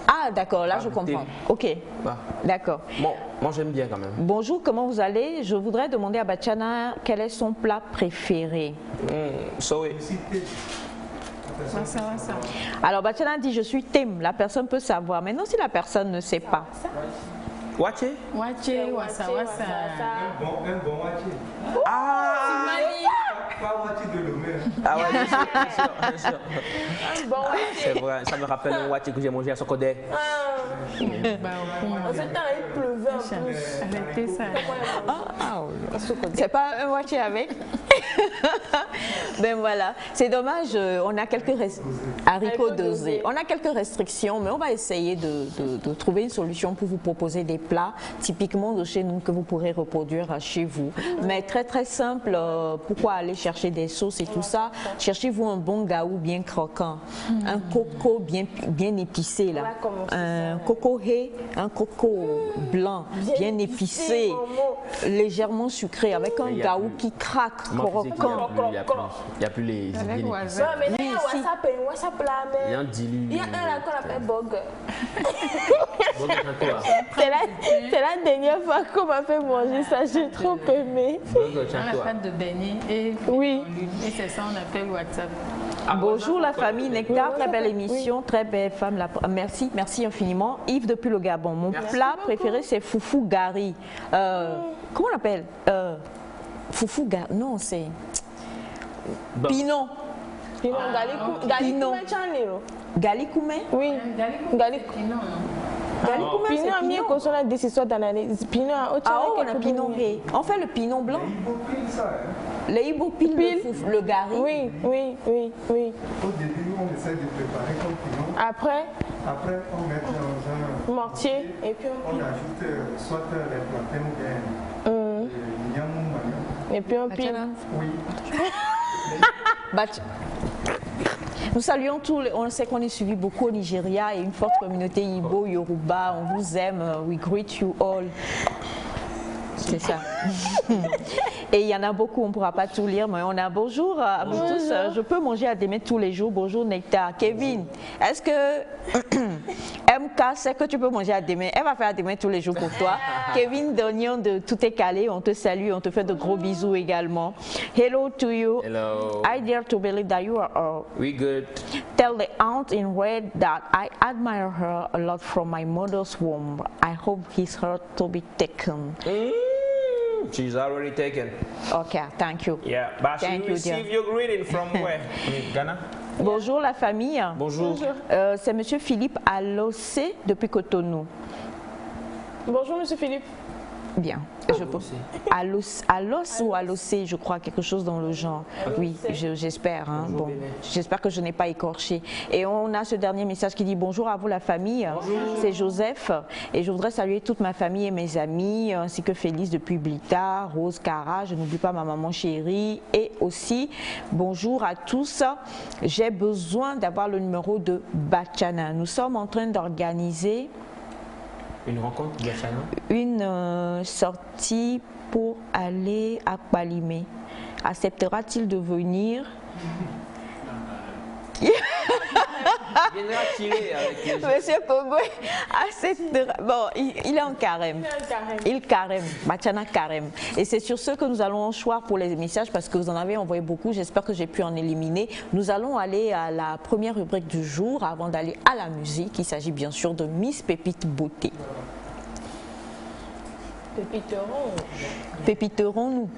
Ah, d'accord, là je comprends. Ok, Bah. d'accord. Bon, moi j'aime bien quand même. Bonjour, comment vous allez? Je voudrais demander à Bachana quel est son plat préféré. Soé. Ça. Alors Bachana dit je suis Tim, la personne peut savoir. Maintenant si la personne ne sait pas. Waché? Waché, wassa. Un bon moitié. Ah! Pas moitié de l'honneur. Ah ouais, bien sûr. C'est vrai, ça me rappelle un waché que j'ai mangé à Sokodé. En ce temps, il pleuvait en plus. Arrêtez ça. C'est pas un moitié avec. Ben voilà, c'est dommage, on a quelques haricots dosés. On a quelques restrictions, mais on va essayer de trouver une solution pour vous proposer des plats typiquement de chez nous que vous pourrez reproduire chez vous. Mais très très simple, pourquoi aller chercher des sauces et tout ça? Cherchez-vous un bon gaou bien croquant, un coco bien épicé là, un coco haie, un coco blanc bien épicé, légèrement sucré avec un gaou qui craque, croquant. Il n'y a plus les Avec bien wasa. Ouais, mais il y a WhatsApp là, Il y a un mais dilu. il y a un là qu'on appelle Bog. Bon, toi. C'est la dernière fois qu'on m'a fait manger ça, j'ai trop aimé. Burger, On a toi. fait de beignet et Oui. Et c'est ça, on appelle WhatsApp. Bonjour la famille Nectar, très belle émission, très belle femme. Merci infiniment. Yves depuis le Gabon. Mon plat préféré c'est foufou gari. Comment on appelle Foufou gari. Non, c'est Pinon. Pino, Pino. Galikoumé. Oui. Galiko. Galikoumé, Pino, c'est mieux Pinon. qu'on soit des histoires d'analyse. Pino, Ah, oh, on a Pinon haie. On fait le Pinon blanc. Le Ibo pile le gari. Oui. Au début, on essaie de préparer comme piment. Après, Après, on met dans un mortier. Et puis on ajoute soit les plantains ou bien nyamou maillot. Et puis on pile. Oui. Nous saluons tous, on sait qu'on est suivi beaucoup au Nigeria et une forte communauté Igbo, Yoruba, on vous aime, we greet you all. C'est ça. Et il y en a beaucoup, on ne pourra pas tout lire, mais on a bonjour à vous tous. Je peux manger à Démé tous les jours. Bonjour Nectar. Kevin, est-ce que MK sait que tu peux manger à Démé? Elle va faire à Démé tous les jours pour toi. Kevin Dognon de Tout est calé, on te salue, on te fait de gros bisous également. Hello to you. Hello. I dare to believe that you are We good. Tell the aunt in red that I admire her a lot from my mother's womb. I hope his heart to be taken. She's already taken. Okay, thank you. Yeah, but she Thank you, dear. received your greeting from where? Ghana? Bonjour la famille. Bonjour. C'est Monsieur Philippe Alossé depuis Cotonou. Bonjour, monsieur Philippe. Bien. Je peux. Alos ou Alossé, je crois, quelque chose dans le genre. Oui, j'espère. Hein. Bon, j'espère que je n'ai pas écorché. Et on a ce dernier message qui dit bonjour à vous la famille. C'est Joseph et je voudrais saluer toute ma famille et mes amis ainsi que Félix depuis Blita, Rose, Cara. Je n'oublie pas ma maman chérie et aussi bonjour à tous. J'ai besoin d'avoir le numéro de Bachana. Nous sommes en train d'organiser Une rencontre de Bachana? une sortie pour aller à Kpalimé. Acceptera-t-il de venir? Viendra chiller avec les gens. Monsieur Congo acceptera. Bon, il est en carême. Il carême. Bachana carême. Et c'est sur ce que nous allons choisir pour les messages parce que vous en avez envoyé beaucoup. J'espère que j'ai pu en éliminer. Nous allons aller à la première rubrique du jour avant d'aller à la musique. Il s'agit bien sûr de Miss Pépite Beauté. Pépiterons-nous?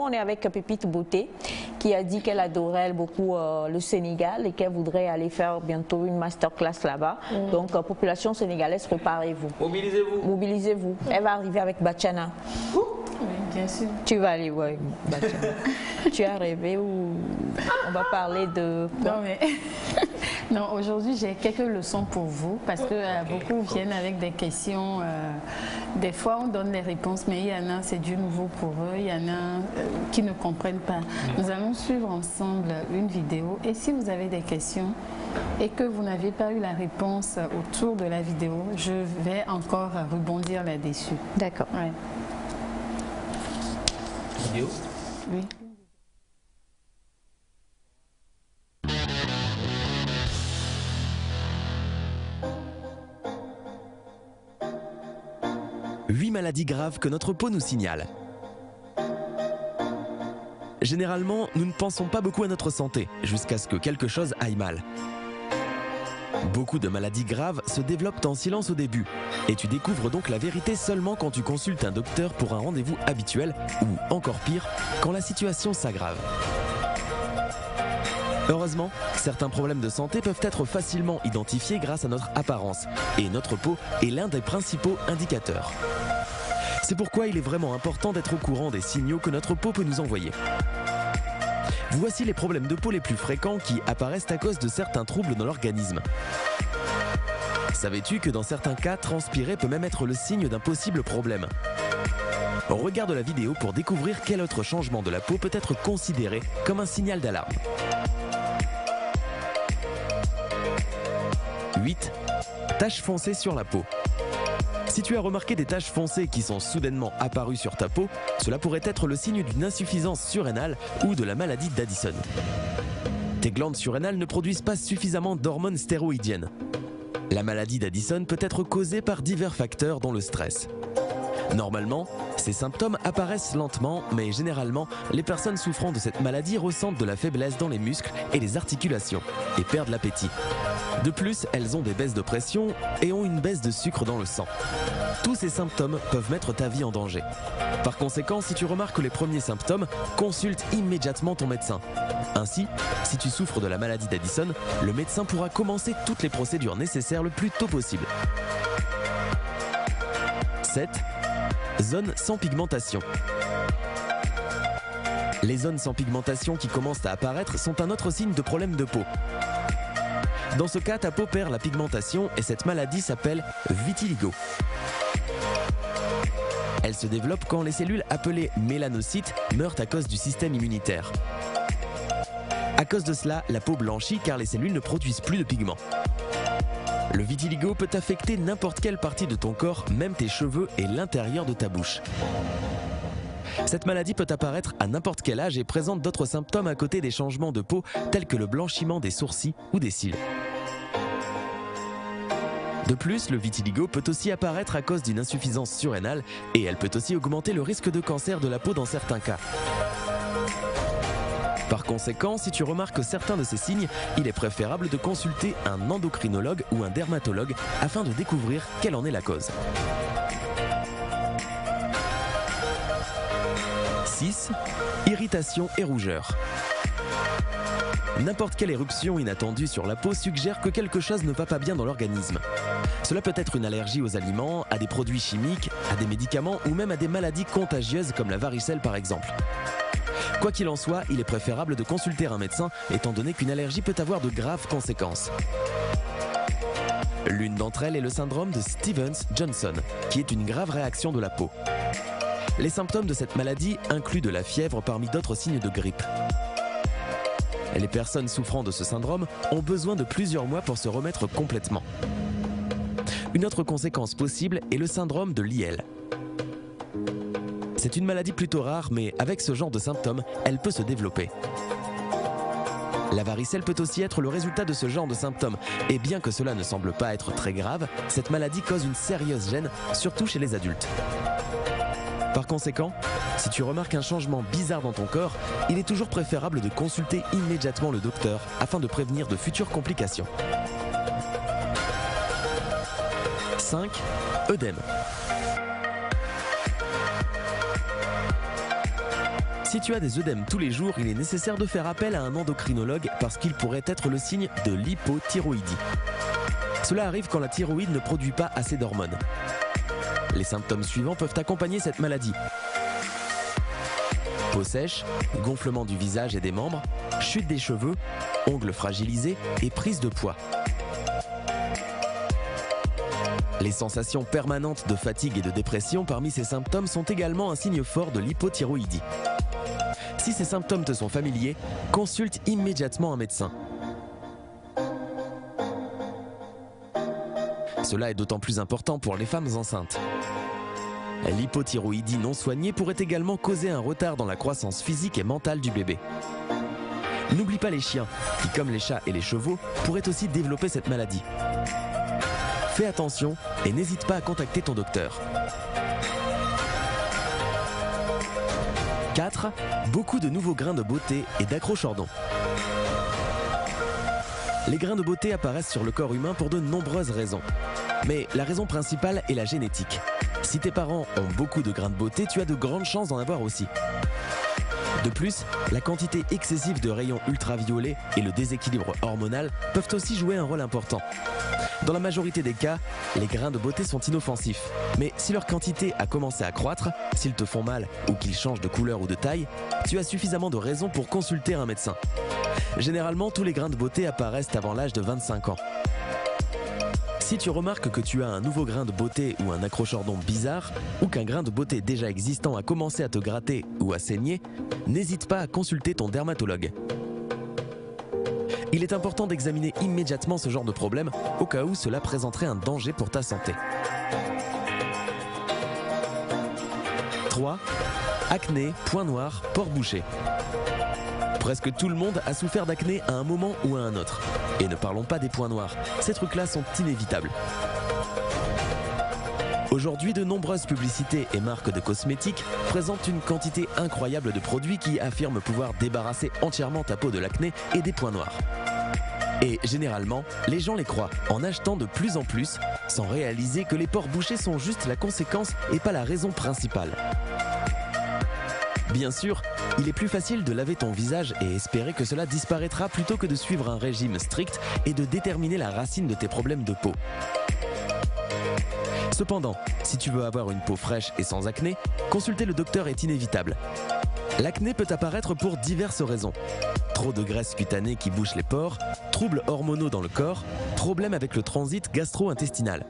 On est avec Pépite Beauté qui a dit qu'elle adorait beaucoup le Sénégal et qu'elle voudrait aller faire bientôt une masterclass là-bas. Donc, population sénégalaise, préparez-vous. Mobilisez-vous. Mobilisez-vous. Elle va arriver avec Bachana. Oui, bien sûr. Tu vas aller, ouais, Bachana. Tu as rêvé ou on va parler de quoi? Non, mais non, aujourd'hui, j'ai quelques leçons pour vous parce que beaucoup viennent avec des questions. Des fois, on donne les réponses, mais il y en a, c'est du nouveau pour eux. Il y en a qui ne comprennent pas. Nous allons suivre ensemble une vidéo. Et si vous avez des questions et que vous n'avez pas eu la réponse autour de la vidéo, je vais encore rebondir là-dessus. D'accord. Ouais. Vidéo? Oui. Huit maladies graves que notre peau nous signale. Généralement, nous ne pensons pas beaucoup à notre santé, jusqu'à ce que quelque chose aille mal. Beaucoup de maladies graves se développent en silence au début et tu découvres donc la vérité seulement quand tu consultes un docteur pour un rendez-vous habituel ou, encore pire, quand la situation s'aggrave. Heureusement, certains problèmes de santé peuvent être facilement identifiés grâce à notre apparence et notre peau est l'un des principaux indicateurs. C'est pourquoi il est vraiment important d'être au courant des signaux que notre peau peut nous envoyer. Voici les problèmes de peau les plus fréquents qui apparaissent à cause de certains troubles dans l'organisme. Savais-tu que dans certains cas, transpirer peut même être le signe d'un possible problème? Regarde la vidéo pour découvrir quel autre changement de la peau peut être considéré comme un signal d'alarme. 8. Taches foncées sur la peau. Si tu as remarqué des taches foncées qui sont soudainement apparues sur ta peau, cela pourrait être le signe d'une insuffisance surrénale ou de la maladie d'Addison. Tes glandes surrénales ne produisent pas suffisamment d'hormones stéroïdiennes. La maladie d'Addison peut être causée par divers facteurs dont le stress. Normalement, ces symptômes apparaissent lentement, mais généralement, les personnes souffrant de cette maladie ressentent de la faiblesse dans les muscles et les articulations et perdent l'appétit. De plus, elles ont des baisses de pression et ont une baisse de sucre dans le sang. Tous ces symptômes peuvent mettre ta vie en danger. Par conséquent, si tu remarques les premiers symptômes, consulte immédiatement ton médecin. Ainsi, si tu souffres de la maladie d'Addison, le médecin pourra commencer toutes les procédures nécessaires le plus tôt possible. 7. Zones sans pigmentation. Les zones sans pigmentation qui commencent à apparaître sont un autre signe de problème de peau. Dans ce cas, ta peau perd la pigmentation et cette maladie s'appelle vitiligo. Elle se développe quand les cellules appelées mélanocytes meurent à cause du système immunitaire. À cause de cela, la peau blanchit car les cellules ne produisent plus de pigments. Le vitiligo peut affecter n'importe quelle partie de ton corps, même tes cheveux et l'intérieur de ta bouche. Cette maladie peut apparaître à n'importe quel âge et présente d'autres symptômes à côté des changements de peau tels que le blanchiment des sourcils ou des cils. De plus, le vitiligo peut aussi apparaître à cause d'une insuffisance surrénale et elle peut aussi augmenter le risque de cancer de la peau dans certains cas. Par conséquent, si tu remarques certains de ces signes, il est préférable de consulter un endocrinologue ou un dermatologue afin de découvrir quelle en est la cause. 6. Irritation et rougeur. N'importe quelle éruption inattendue sur la peau suggère que quelque chose ne va pas bien dans l'organisme. Cela peut être une allergie aux aliments, à des produits chimiques, à des médicaments ou même à des maladies contagieuses comme la varicelle par exemple. Quoi qu'il en soit, il est préférable de consulter un médecin étant donné qu'une allergie peut avoir de graves conséquences. L'une d'entre elles est le syndrome de Stevens-Johnson, qui est une grave réaction de la peau. Les symptômes de cette maladie incluent de la fièvre parmi d'autres signes de grippe. Les personnes souffrant de ce syndrome ont besoin de plusieurs mois pour se remettre complètement. Une autre conséquence possible est le syndrome de Lyell. C'est une maladie plutôt rare, mais avec ce genre de symptômes, elle peut se développer. La varicelle peut aussi être le résultat de ce genre de symptômes, et bien que cela ne semble pas être très grave, cette maladie cause une sérieuse gêne, surtout chez les adultes. Par conséquent, si tu remarques un changement bizarre dans ton corps, il est toujours préférable de consulter immédiatement le docteur afin de prévenir de futures complications. 5. Œdème. Si tu as des œdèmes tous les jours, il est nécessaire de faire appel à un endocrinologue parce qu'il pourrait être le signe de l'hypothyroïdie. Cela arrive quand la thyroïde ne produit pas assez d'hormones. Les symptômes suivants peuvent accompagner cette maladie. Peau sèche, gonflement du visage et des membres, chute des cheveux, ongles fragilisés et prise de poids. Les sensations permanentes de fatigue et de dépression parmi ces symptômes sont également un signe fort de l'hypothyroïdie. Si ces symptômes te sont familiers, consulte immédiatement un médecin. Cela est d'autant plus important pour les femmes enceintes. L'hypothyroïdie non soignée pourrait également causer un retard dans la croissance physique et mentale du bébé. N'oublie pas les chiens, qui comme les chats et les chevaux, pourraient aussi développer cette maladie. Fais attention et n'hésite pas à contacter ton docteur. 4. Beaucoup de nouveaux grains de beauté et d'accrochordons. Les grains de beauté apparaissent sur le corps humain pour de nombreuses raisons. Mais la raison principale est la génétique. Si tes parents ont beaucoup de grains de beauté, tu as de grandes chances d'en avoir aussi. De plus, la quantité excessive de rayons ultraviolets et le déséquilibre hormonal peuvent aussi jouer un rôle important. Dans la majorité des cas, les grains de beauté sont inoffensifs. Mais si leur quantité a commencé à croître, s'ils te font mal ou qu'ils changent de couleur ou de taille, tu as suffisamment de raisons pour consulter un médecin. Généralement, tous les grains de beauté apparaissent avant l'âge de 25 ans. Si tu remarques que tu as un nouveau grain de beauté ou un accrocheur d'ongles bizarre, ou qu'un grain de beauté déjà existant a commencé à te gratter ou à saigner, n'hésite pas à consulter ton dermatologue. Il est important d'examiner immédiatement ce genre de problème au cas où cela présenterait un danger pour ta santé. 3. Acné, points noirs, pores bouchés. Presque tout le monde a souffert d'acné à un moment ou à un autre. Et ne parlons pas des points noirs, ces trucs-là sont inévitables. Aujourd'hui, de nombreuses publicités et marques de cosmétiques présentent une quantité incroyable de produits qui affirment pouvoir débarrasser entièrement ta peau de l'acné et des points noirs. Et généralement, les gens les croient en achetant de plus en plus, sans réaliser que les pores bouchés sont juste la conséquence et pas la raison principale. Bien sûr, il est plus facile de laver ton visage et espérer que cela disparaîtra plutôt que de suivre un régime strict et de déterminer la racine de tes problèmes de peau. Cependant, si tu veux avoir une peau fraîche et sans acné, consulter le docteur est inévitable. L'acné peut apparaître pour diverses raisons. Trop de graisse cutanée qui bouche les pores, troubles hormonaux dans le corps, problèmes avec le transit gastro-intestinal.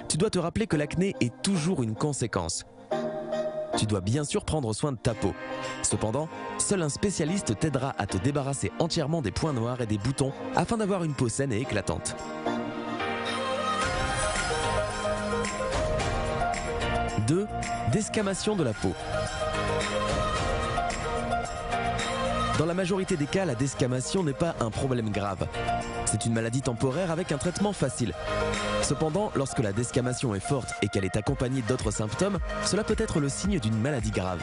Tu dois te rappeler que l'acné est toujours une conséquence. Tu dois bien sûr prendre soin de ta peau. Cependant, seul un spécialiste t'aidera à te débarrasser entièrement des points noirs et des boutons afin d'avoir une peau saine et éclatante. 2. Desquamation de la peau. Dans la majorité des cas, la desquamation n'est pas un problème grave. C'est une maladie temporaire avec un traitement facile. Cependant, lorsque la desquamation est forte et qu'elle est accompagnée d'autres symptômes, cela peut être le signe d'une maladie grave.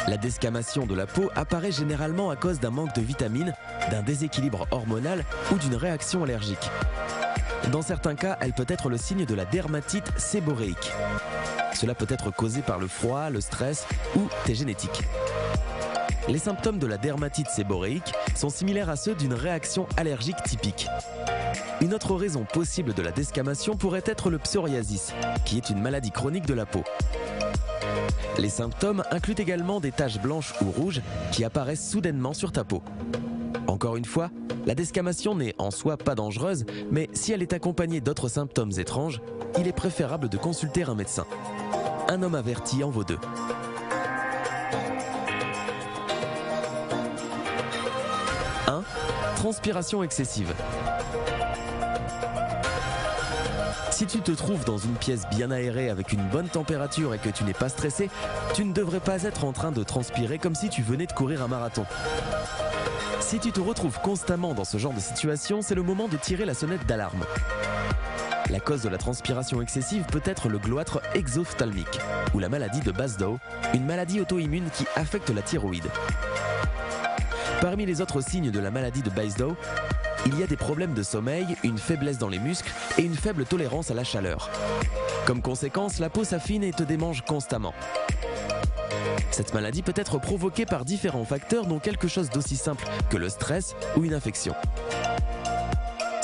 La desquamation de la peau apparaît généralement à cause d'un manque de vitamines, d'un déséquilibre hormonal ou d'une réaction allergique. Dans certains cas, elle peut être le signe de la dermatite séboréique. Cela peut être causé par le froid, le stress ou tes génétiques. Les symptômes de la dermatite séboréique sont similaires à ceux d'une réaction allergique typique. Une autre raison possible de la desquamation pourrait être le psoriasis, qui est une maladie chronique de la peau. Les symptômes incluent également des taches blanches ou rouges qui apparaissent soudainement sur ta peau. Encore une fois, la desquamation n'est en soi pas dangereuse, mais si elle est accompagnée d'autres symptômes étranges, il est préférable de consulter un médecin. Un homme averti en vaut deux. 1. Transpiration excessive. Si tu te trouves dans une pièce bien aérée avec une bonne température et que tu n'es pas stressé, tu ne devrais pas être en train de transpirer comme si tu venais de courir un marathon. Si tu te retrouves constamment dans ce genre de situation, c'est le moment de tirer la sonnette d'alarme. La cause de la transpiration excessive peut être le goitre exophthalmique ou la maladie de Basedow, une maladie auto-immune qui affecte la thyroïde. Parmi les autres signes de la maladie de Basedow, il y a des problèmes de sommeil, une faiblesse dans les muscles et une faible tolérance à la chaleur. Comme conséquence, la peau s'affine et te démange constamment. Cette maladie peut être provoquée par différents facteurs, dont quelque chose d'aussi simple que le stress ou une infection.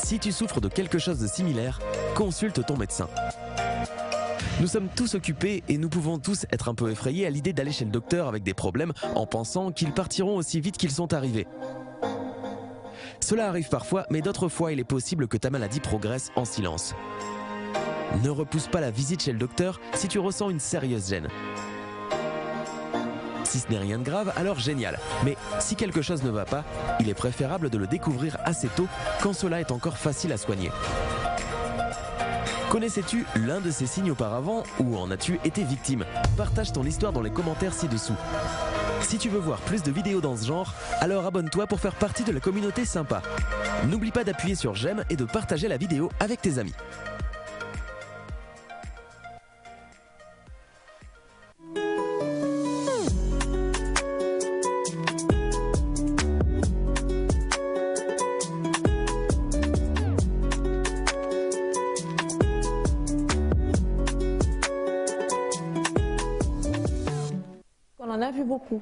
Si tu souffres de quelque chose de similaire, consulte ton médecin. Nous sommes tous occupés et nous pouvons tous être un peu effrayés à l'idée d'aller chez le docteur avec des problèmes en pensant qu'ils partiront aussi vite qu'ils sont arrivés. Cela arrive parfois, mais d'autres fois il est possible que ta maladie progresse en silence. Ne repousse pas la visite chez le docteur si tu ressens une sérieuse gêne. Si ce n'est rien de grave, alors génial. Mais si quelque chose ne va pas, il est préférable de le découvrir assez tôt quand cela est encore facile à soigner. Connaissais-tu l'un de ces signes auparavant ou en as-tu été victime? Partage ton histoire dans les commentaires ci-dessous. Si tu veux voir plus de vidéos dans ce genre, alors abonne-toi pour faire partie de la communauté sympa. N'oublie pas d'appuyer sur j'aime et de partager la vidéo avec tes amis. en a vu beaucoup.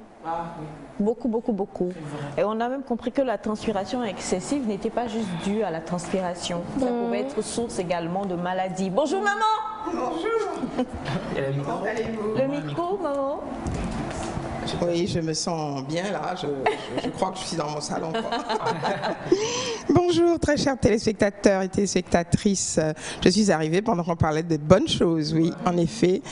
Beaucoup, beaucoup, beaucoup. Et on a même compris que la transpiration excessive n'était pas juste due à la transpiration. Ça pouvait être source également de maladies. Bonjour maman. Bonjour. Le micro, maman. Oui, je me sens bien là, je crois que je suis dans mon salon. Bonjour très chers téléspectateurs et téléspectatrices, je suis arrivée pendant qu'on parlait de bonnes choses, oui, en effet,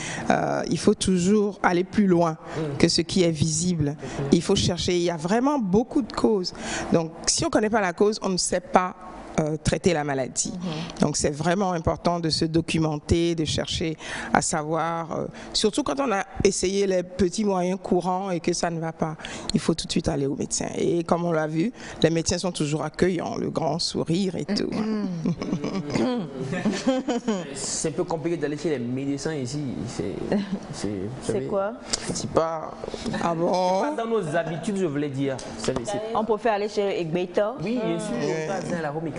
il faut toujours aller plus loin que ce qui est visible, il faut chercher, il y a vraiment beaucoup de causes, donc si on ne connaît pas la cause, on ne sait pas traiter la maladie. Donc c'est vraiment important de se documenter, de chercher à savoir, surtout quand on a essayé les petits moyens courants et que ça ne va pas, il faut tout de suite aller au médecin. Et comme on l'a vu, les médecins sont toujours accueillants, le grand sourire et tout. C'est un peu compliqué d'aller chez les médecins ici. C'est quoi? C'est pas... Ah bon? Pas dans nos habitudes, je voulais dire. On préfère aller chez Egbeita? Oui, bien sûr. Pas la Rome,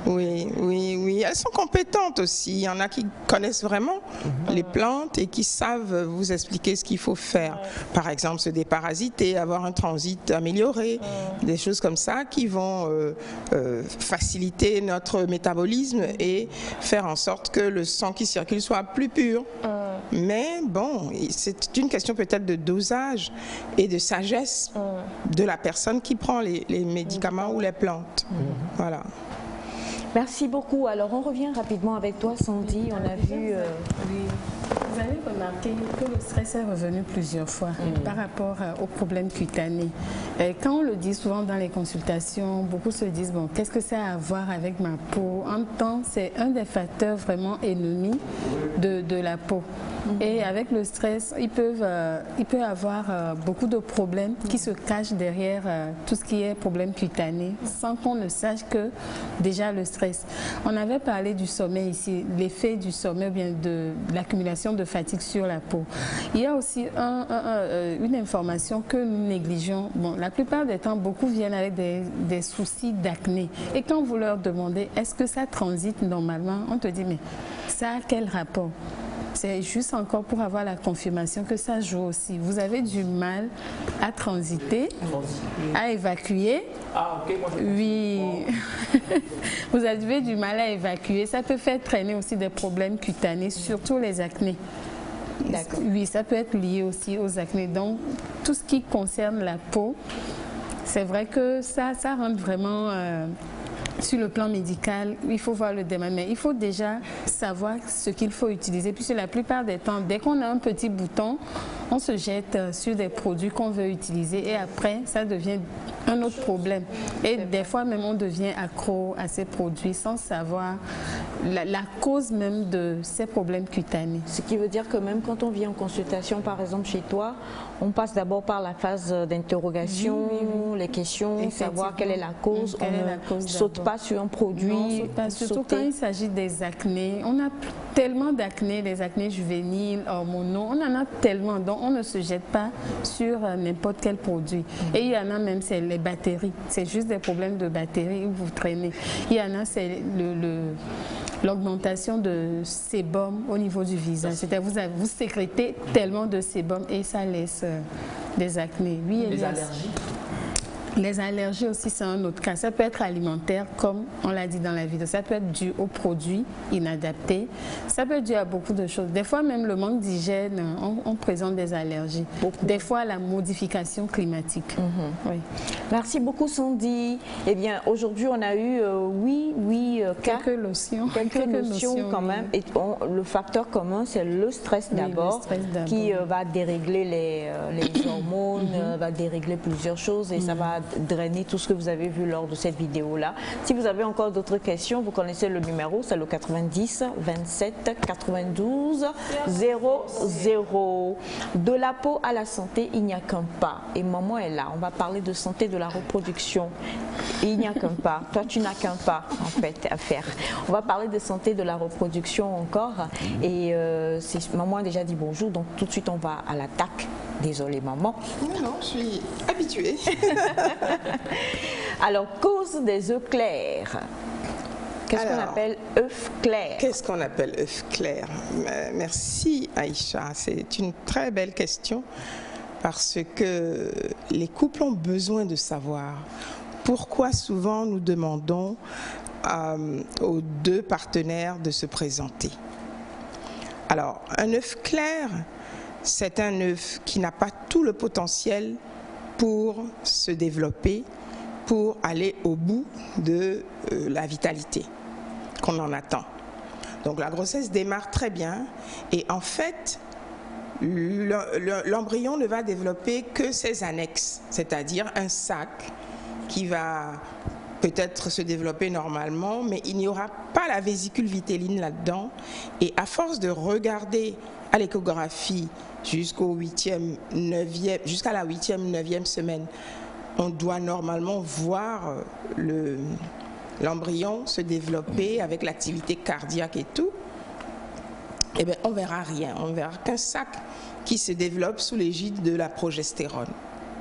oui, elles sont compétentes aussi. Il y en a qui connaissent vraiment les plantes et qui savent vous expliquer ce qu'il faut faire. Par exemple, se déparasiter, avoir un transit amélioré, des choses comme ça qui vont faciliter notre métabolisme et faire en sorte que le sang qui circule soit plus pur. Mais bon, c'est une question peut-être de dosage et de sagesse de la personne qui prend les médicaments ou les plantes. Voilà. Merci beaucoup. Alors, on revient rapidement avec toi, Sandy. On a vu... Oui. Vous avez remarqué que le stress est revenu plusieurs fois par rapport aux problèmes cutanés. Quand on le dit souvent dans les consultations, beaucoup se disent, bon, qu'est-ce que ça a à voir avec ma peau? En même temps, c'est un des facteurs vraiment ennemis de la peau. Et avec le stress, il peut avoir beaucoup de problèmes qui se cachent derrière tout ce qui est problème cutané, sans qu'on ne sache que déjà le stress. On avait parlé du sommeil ici, l'effet du sommeil ou bien de l'accumulation de fatigue sur la peau. Il y a aussi une information que nous négligeons. Bon, la plupart des temps, beaucoup viennent avec des soucis d'acné. Et quand vous leur demandez, est-ce que ça transite normalement? On te dit, mais ça a quel rapport? C'est juste encore pour avoir la confirmation que ça joue aussi. Vous avez du mal à transiter, à évacuer. Ah, ok, moi je pense. Oui. Vous avez du mal à évacuer. Ça peut faire traîner aussi des problèmes cutanés, surtout les acnés. Oui, ça peut être lié aussi aux acnés. Donc, tout ce qui concerne la peau, c'est vrai que ça rentre vraiment... sur le plan médical, il faut voir le débat, mais il faut déjà savoir ce qu'il faut utiliser. Puisque la plupart des temps, dès qu'on a un petit bouton, on se jette sur des produits qu'on veut utiliser et après, ça devient un autre problème. Et des fois même, on devient accro à ces produits sans savoir la cause même de ces problèmes cutanés. Ce qui veut dire que même quand on vient en consultation, par exemple chez toi, on passe d'abord par la phase d'interrogation, les questions, savoir quelle est la cause. On ne saute pas sur un produit. Non, saute pas. Surtout quand il s'agit des acnés. On a tellement d'acnés, des acnés juvéniles, hormonaux, on en a tellement. Donc on ne se jette pas sur n'importe quel produit. Et il y en a même, c'est les batteries. C'est juste des problèmes de batterie où vous traînez. Il y en a, c'est l'augmentation de sébum au niveau du visage. C'est-à-dire vous sécrétez tellement de sébum et ça laisse des acnés. Oui, les allergies? Les allergies aussi, c'est un autre cas. Ça peut être alimentaire, comme on l'a dit dans la vidéo. Ça peut être dû aux produits inadaptés. Ça peut être dû à beaucoup de choses. Des fois, même le manque d'hygiène, on présente des allergies. Des fois, la modification climatique. Oui. Merci beaucoup, Sandy. Eh bien, aujourd'hui, on a eu, quelques notions. Quelques notions quand même. Et le facteur commun, c'est le stress d'abord, qui va dérégler les hormones, va dérégler plusieurs choses et ça va drainer tout ce que vous avez vu lors de cette vidéo-là. Si vous avez encore d'autres questions, vous connaissez le numéro, c'est le 90 27 92 00. De la peau à la santé, il n'y a qu'un pas. Et maman est là. On va parler de santé de la reproduction. Et il n'y a qu'un pas. Toi, tu n'as qu'un pas, en fait, à faire. On va parler de santé de la reproduction encore. Et maman a déjà dit bonjour, donc tout de suite, on va à l'attaque. Désolée, maman. Non, je suis habituée. Alors, cause des œufs clairs. Qu'est-ce qu'on appelle œufs clairs? Qu'est-ce qu'on appelle œufs clairs? Merci, Aïcha. C'est une très belle question. parce que les couples ont besoin de savoir pourquoi souvent nous demandons aux deux partenaires de se présenter. Alors, un œuf clair, c'est un œuf qui n'a pas tout le potentiel pour se développer, pour aller au bout de la vitalité qu'on en attend. Donc la grossesse démarre très bien et en fait, l'embryon ne va développer que ses annexes, c'est-à-dire un sac qui va peut-être se développer normalement, mais il n'y aura pas la vésicule vitelline là-dedans. Et à force de regarder à l'échographie jusqu'à la 8e, 9e semaine, on doit normalement voir l'embryon se développer avec l'activité cardiaque et tout. Eh bien, on ne verra rien. On ne verra qu'un sac qui se développe sous l'égide de la progestérone.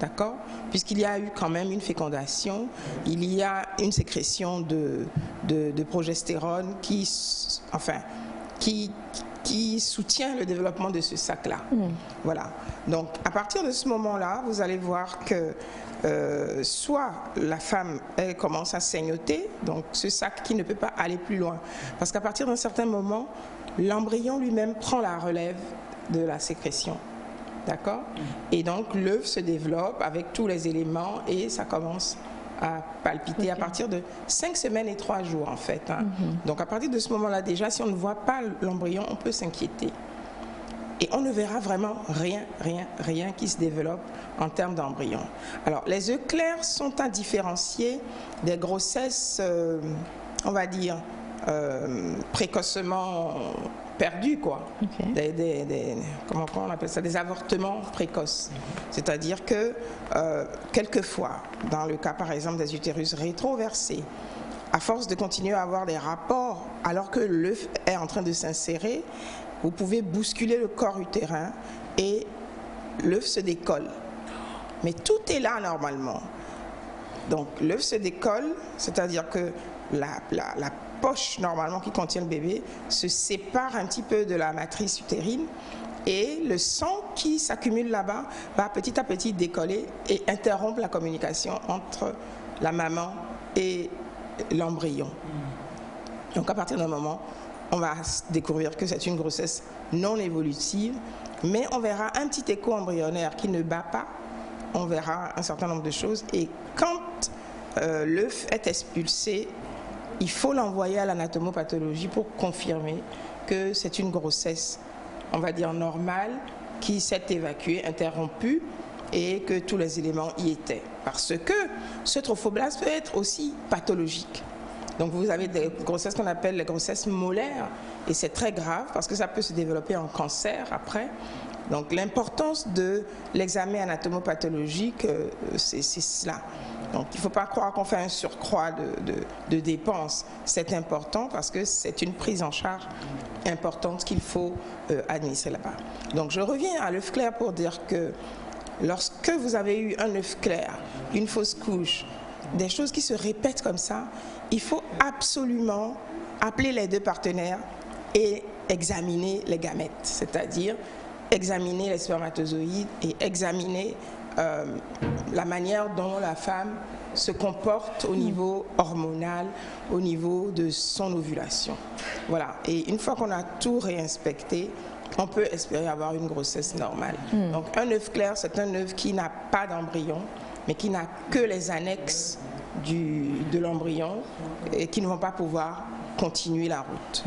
D'accord? Puisqu'il y a eu quand même une fécondation, il y a une sécrétion de progestérone qui soutient le développement de ce sac-là. Voilà. Donc, à partir de ce moment-là, vous allez voir que soit la femme, elle commence à saignoter, donc ce sac qui ne peut pas aller plus loin. Parce qu'à partir d'un certain moment, l'embryon lui-même prend la relève de la sécrétion. D'accord? Et donc, l'œuf se développe avec tous les éléments et ça commence à palpiter à partir de 5 semaines et 3 jours, en fait. Donc, à partir de ce moment-là, déjà, si on ne voit pas l'embryon, on peut s'inquiéter. Et on ne verra vraiment rien qui se développe en termes d'embryon. Alors, les œufs clairs sont à différencier des grossesses, on va dire, précocement perdues, quoi. Comment on appelle ça? Des avortements précoces. C'est-à-dire que, quelquefois, dans le cas, par exemple, des utérus rétroversés, à force de continuer à avoir des rapports alors que l'œuf est en train de s'insérer, vous pouvez bousculer le corps utérin et l'œuf se décolle. Mais tout est là normalement. Donc l'œuf se décolle, c'est-à-dire que la poche normalement qui contient le bébé se sépare un petit peu de la matrice utérine et le sang qui s'accumule là-bas va petit à petit décoller et interrompre la communication entre la maman et l'embryon. Donc à partir d'un moment, on va découvrir que c'est une grossesse non évolutive, mais on verra un petit écho embryonnaire qui ne bat pas, on verra un certain nombre de choses et quand l'œuf est expulsé, il faut l'envoyer à l'anatomopathologie pour confirmer que c'est une grossesse, on va dire normale, qui s'est évacuée, interrompue et que tous les éléments y étaient. Parce que ce trophoblasme peut être aussi pathologique. Donc vous avez des grossesses qu'on appelle les grossesses molaires et c'est très grave parce que ça peut se développer en cancer après. Donc l'importance de l'examen anatomopathologique, c'est cela. Donc il ne faut pas croire qu'on fait un surcroît de dépenses. C'est important parce que c'est une prise en charge importante qu'il faut administrer là-bas. Donc je reviens à l'œuf clair pour dire que lorsque vous avez eu un œuf clair, une fausse couche, des choses qui se répètent comme ça, il faut absolument appeler les deux partenaires et examiner les gamètes, c'est-à-dire examiner les spermatozoïdes et examiner la manière dont la femme se comporte au niveau hormonal, au niveau de son ovulation. Voilà. Et une fois qu'on a tout réinspecté, on peut espérer avoir une grossesse normale. Donc un œuf clair, c'est un œuf qui n'a pas d'embryon, mais qui n'a que les annexes de l'embryon et qui ne vont pas pouvoir continuer la route.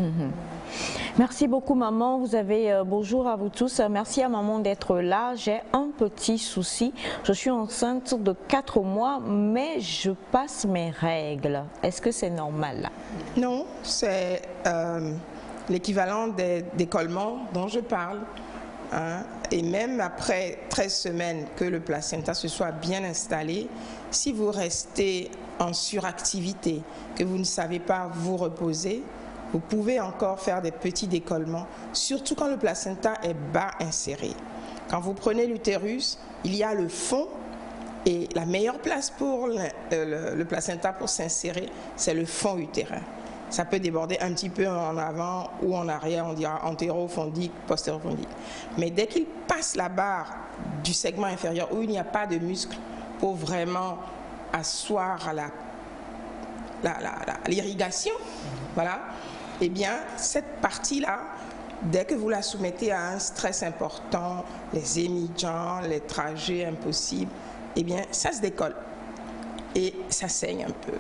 Merci beaucoup maman, vous avez bonjour à vous tous, merci à maman d'être là. J'ai un petit souci, je suis enceinte de 4 mois mais je passe mes règles, est-ce que c'est normal? Non, c'est l'équivalent des décollements dont je parle. Et même après 13 semaines que le placenta se soit bien installé, si vous restez en suractivité, que vous ne savez pas vous reposer, vous pouvez encore faire des petits décollements, surtout quand le placenta est bas inséré. Quand vous prenez l'utérus, il y a le fond et la meilleure place pour le placenta pour s'insérer, c'est le fond utérin. ça peut déborder un petit peu en avant ou en arrière, on dira antérofondique, postérofondique. Mais dès qu'il passe la barre du segment inférieur où il n'y a pas de muscle pour vraiment asseoir l'irrigation, voilà, eh bien, cette partie-là, dès que vous la soumettez à un stress important, les émigrants, les trajets impossibles, eh bien, ça se décolle et ça saigne un peu.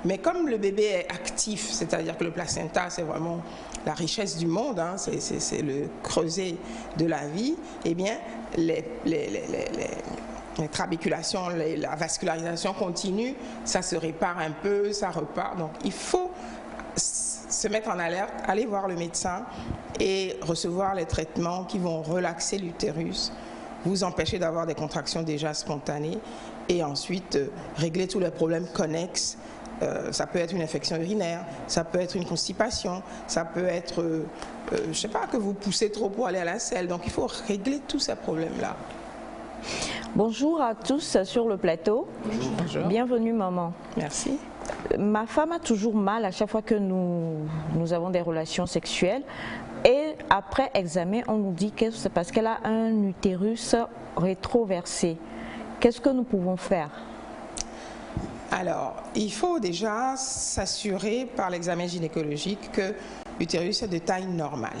Mais comme le bébé est actif, c'est-à-dire que le placenta, c'est vraiment la richesse du monde, hein, c'est le creuset de la vie, eh bien, les trabéculations, la vascularisation continue, ça se répare un peu, ça repart. Donc, il faut se mettre en alerte, aller voir le médecin et recevoir les traitements qui vont relaxer l'utérus, vous empêcher d'avoir des contractions déjà spontanées et ensuite régler tous les problèmes connexes. Ça peut être une infection urinaire, ça peut être une constipation, ça peut être, je ne sais pas, que vous poussez trop pour aller à la selle. Donc il faut régler tous ces problèmes-là. Bonjour à tous sur le plateau. Bonjour. Bienvenue maman. Merci. Ma femme a toujours mal à chaque fois que nous avons des relations sexuelles. Et après examen, on nous dit que c'est parce qu'elle a un utérus rétroversé. Qu'est-ce que nous pouvons faire? Alors, il faut déjà s'assurer par l'examen gynécologique que l'utérus est de taille normale.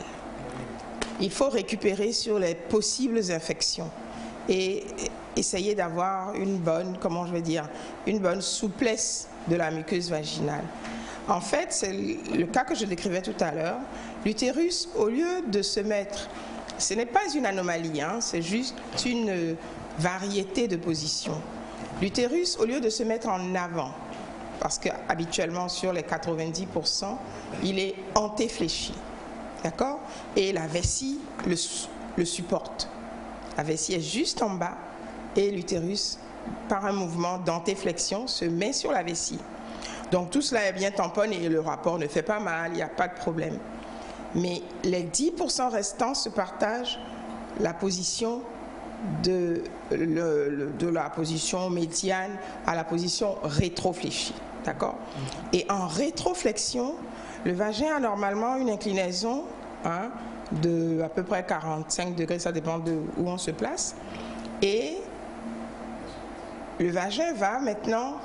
Il faut récupérer sur les possibles infections et essayer d'avoir une bonne, comment je vais dire, une bonne souplesse de la muqueuse vaginale. En fait, c'est le cas que je décrivais tout à l'heure. L'utérus, au lieu de se mettre, ce n'est pas une anomalie, hein, c'est juste une variété de positions. L'utérus, au lieu de se mettre en avant, parce qu'habituellement sur les 90%, il est antéfléchi, d'accord? Et la vessie le supporte. La vessie est juste en bas et l'utérus, par un mouvement d'antéflexion, se met sur la vessie. Donc tout cela est bien tamponné et le rapport ne fait pas mal, il n'y a pas de problème. Mais les 10% restants se partagent la position de la position médiane à la position rétrofléchie, d'accord? Et en rétroflexion, le vagin a normalement une inclinaison de à peu près 45 degrés, ça dépend de où on se place. Et le vagin va maintenant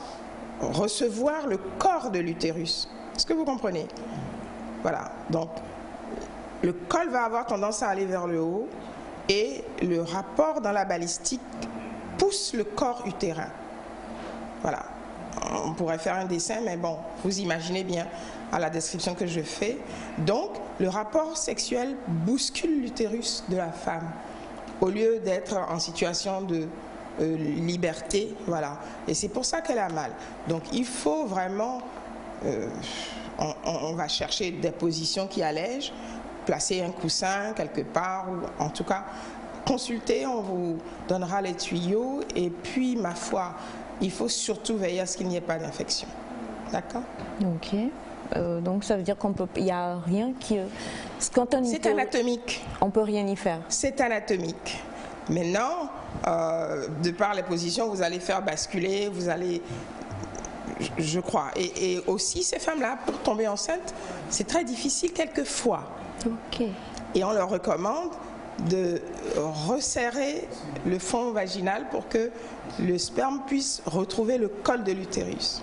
recevoir le corps de l'utérus. Est-ce que vous comprenez? Voilà, donc le col va avoir tendance à aller vers le haut et le rapport dans la balistique pousse le corps utérin. Voilà, on pourrait faire un dessin, mais bon, vous imaginez bien à la description que je fais. Donc, le rapport sexuel bouscule l'utérus de la femme au lieu d'être en situation de liberté, voilà. Et c'est pour ça qu'elle a mal. Donc, il faut vraiment, on va chercher des positions qui allègent, placer un coussin quelque part, ou en tout cas, consulter, on vous donnera les tuyaux. Et puis, ma foi, il faut surtout veiller à ce qu'il n'y ait pas d'infection. D'accord? Ok. Donc ça veut dire qu'il n'y a rien qui... C'est anatomique. On ne peut rien y faire. C'est anatomique. Maintenant, de par les positions, vous allez faire basculer, vous allez... Je crois. Et aussi, ces femmes-là, pour tomber enceinte, c'est très difficile quelquefois. Ok. Et on leur recommande de resserrer le fond vaginal pour que le sperme puisse retrouver le col de l'utérus.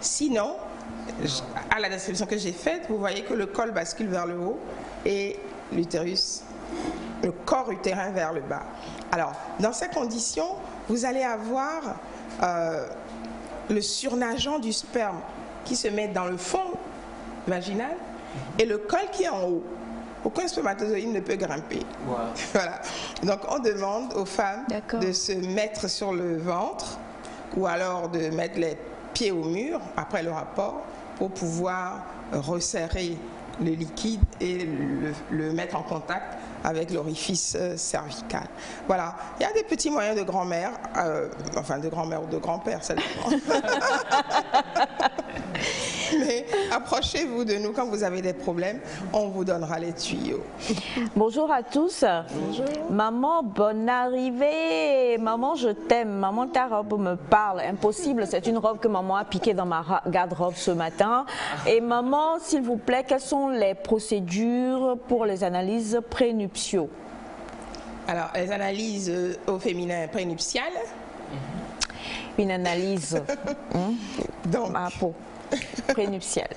Sinon, à la description que j'ai faite, vous voyez que le col bascule vers le haut et l'utérus, le corps utérin vers le bas. Alors, dans ces conditions, vous allez avoir le surnageant du sperme qui se met dans le fond vaginal et le col qui est en haut. Aucun spermatozoïde ne peut grimper. Wow. Voilà. Donc, on demande aux femmes de se mettre sur le ventre ou alors de mettre les pieds au mur après le rapport pour pouvoir resserrer le liquide et le mettre en contact avec l'orifice cervical. Voilà. Il y a des petits moyens de grand-mère, enfin de grand-mère ou de grand-père, ça dépend. Mais approchez-vous de nous quand vous avez des problèmes, on vous donnera les tuyaux. Bonjour à tous. Bonjour. Maman, bonne arrivée. Maman, je t'aime. Maman, ta robe me parle. Impossible, c'est une robe que maman a piquée dans ma garde-robe ce matin. Et maman, s'il vous plaît, quelles sont les procédures pour les analyses prénuptiaux? Alors, les analyses au féminin prénuptial. Une analyse Donc, à peau prénuptiale.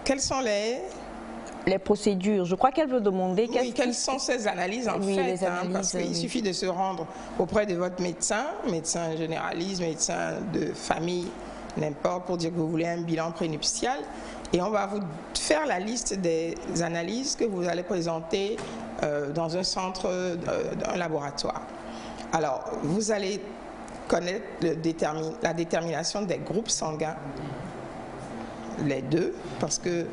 quelles sont Les procédures. Je crois qu'elle veut demander quelles sont ces analyses en Oui, fait, les analyses, parce qu'il suffit de se rendre auprès de votre médecin généraliste, médecin de famille, n'importe, pour dire que vous voulez un bilan prénuptial. Et on va vous faire la liste des analyses que vous allez présenter dans un centre, un laboratoire. Alors, vous allez connaître la détermination des groupes sanguins, les deux, parce que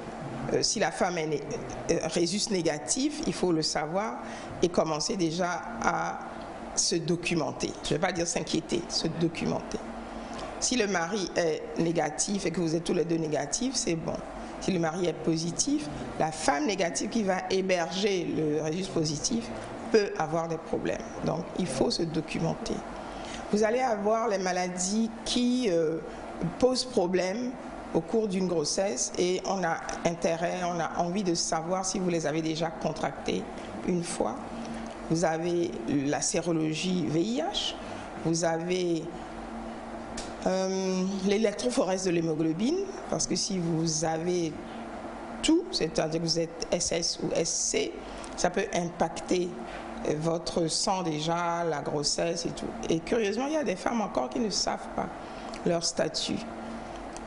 si la femme est rhésus négatif, il faut le savoir et commencer déjà à se documenter. Je ne vais pas dire s'inquiéter, se documenter. Si le mari est négatif et que vous êtes tous les deux négatifs, c'est bon. Si le mari est positif, la femme négative qui va héberger le rhésus positif peut avoir des problèmes. Donc, il faut se documenter. Vous allez avoir les maladies qui posent problème au cours d'une grossesse et on a intérêt, on a envie de savoir si vous les avez déjà contractées une fois. Vous avez la sérologie VIH, vous avez l'électrophorèse de l'hémoglobine, parce que si vous avez tout, c'est-à-dire que vous êtes SS ou SC, ça peut impacter votre sang déjà, la grossesse et tout. Et curieusement, il y a des femmes encore qui ne savent pas leur statut.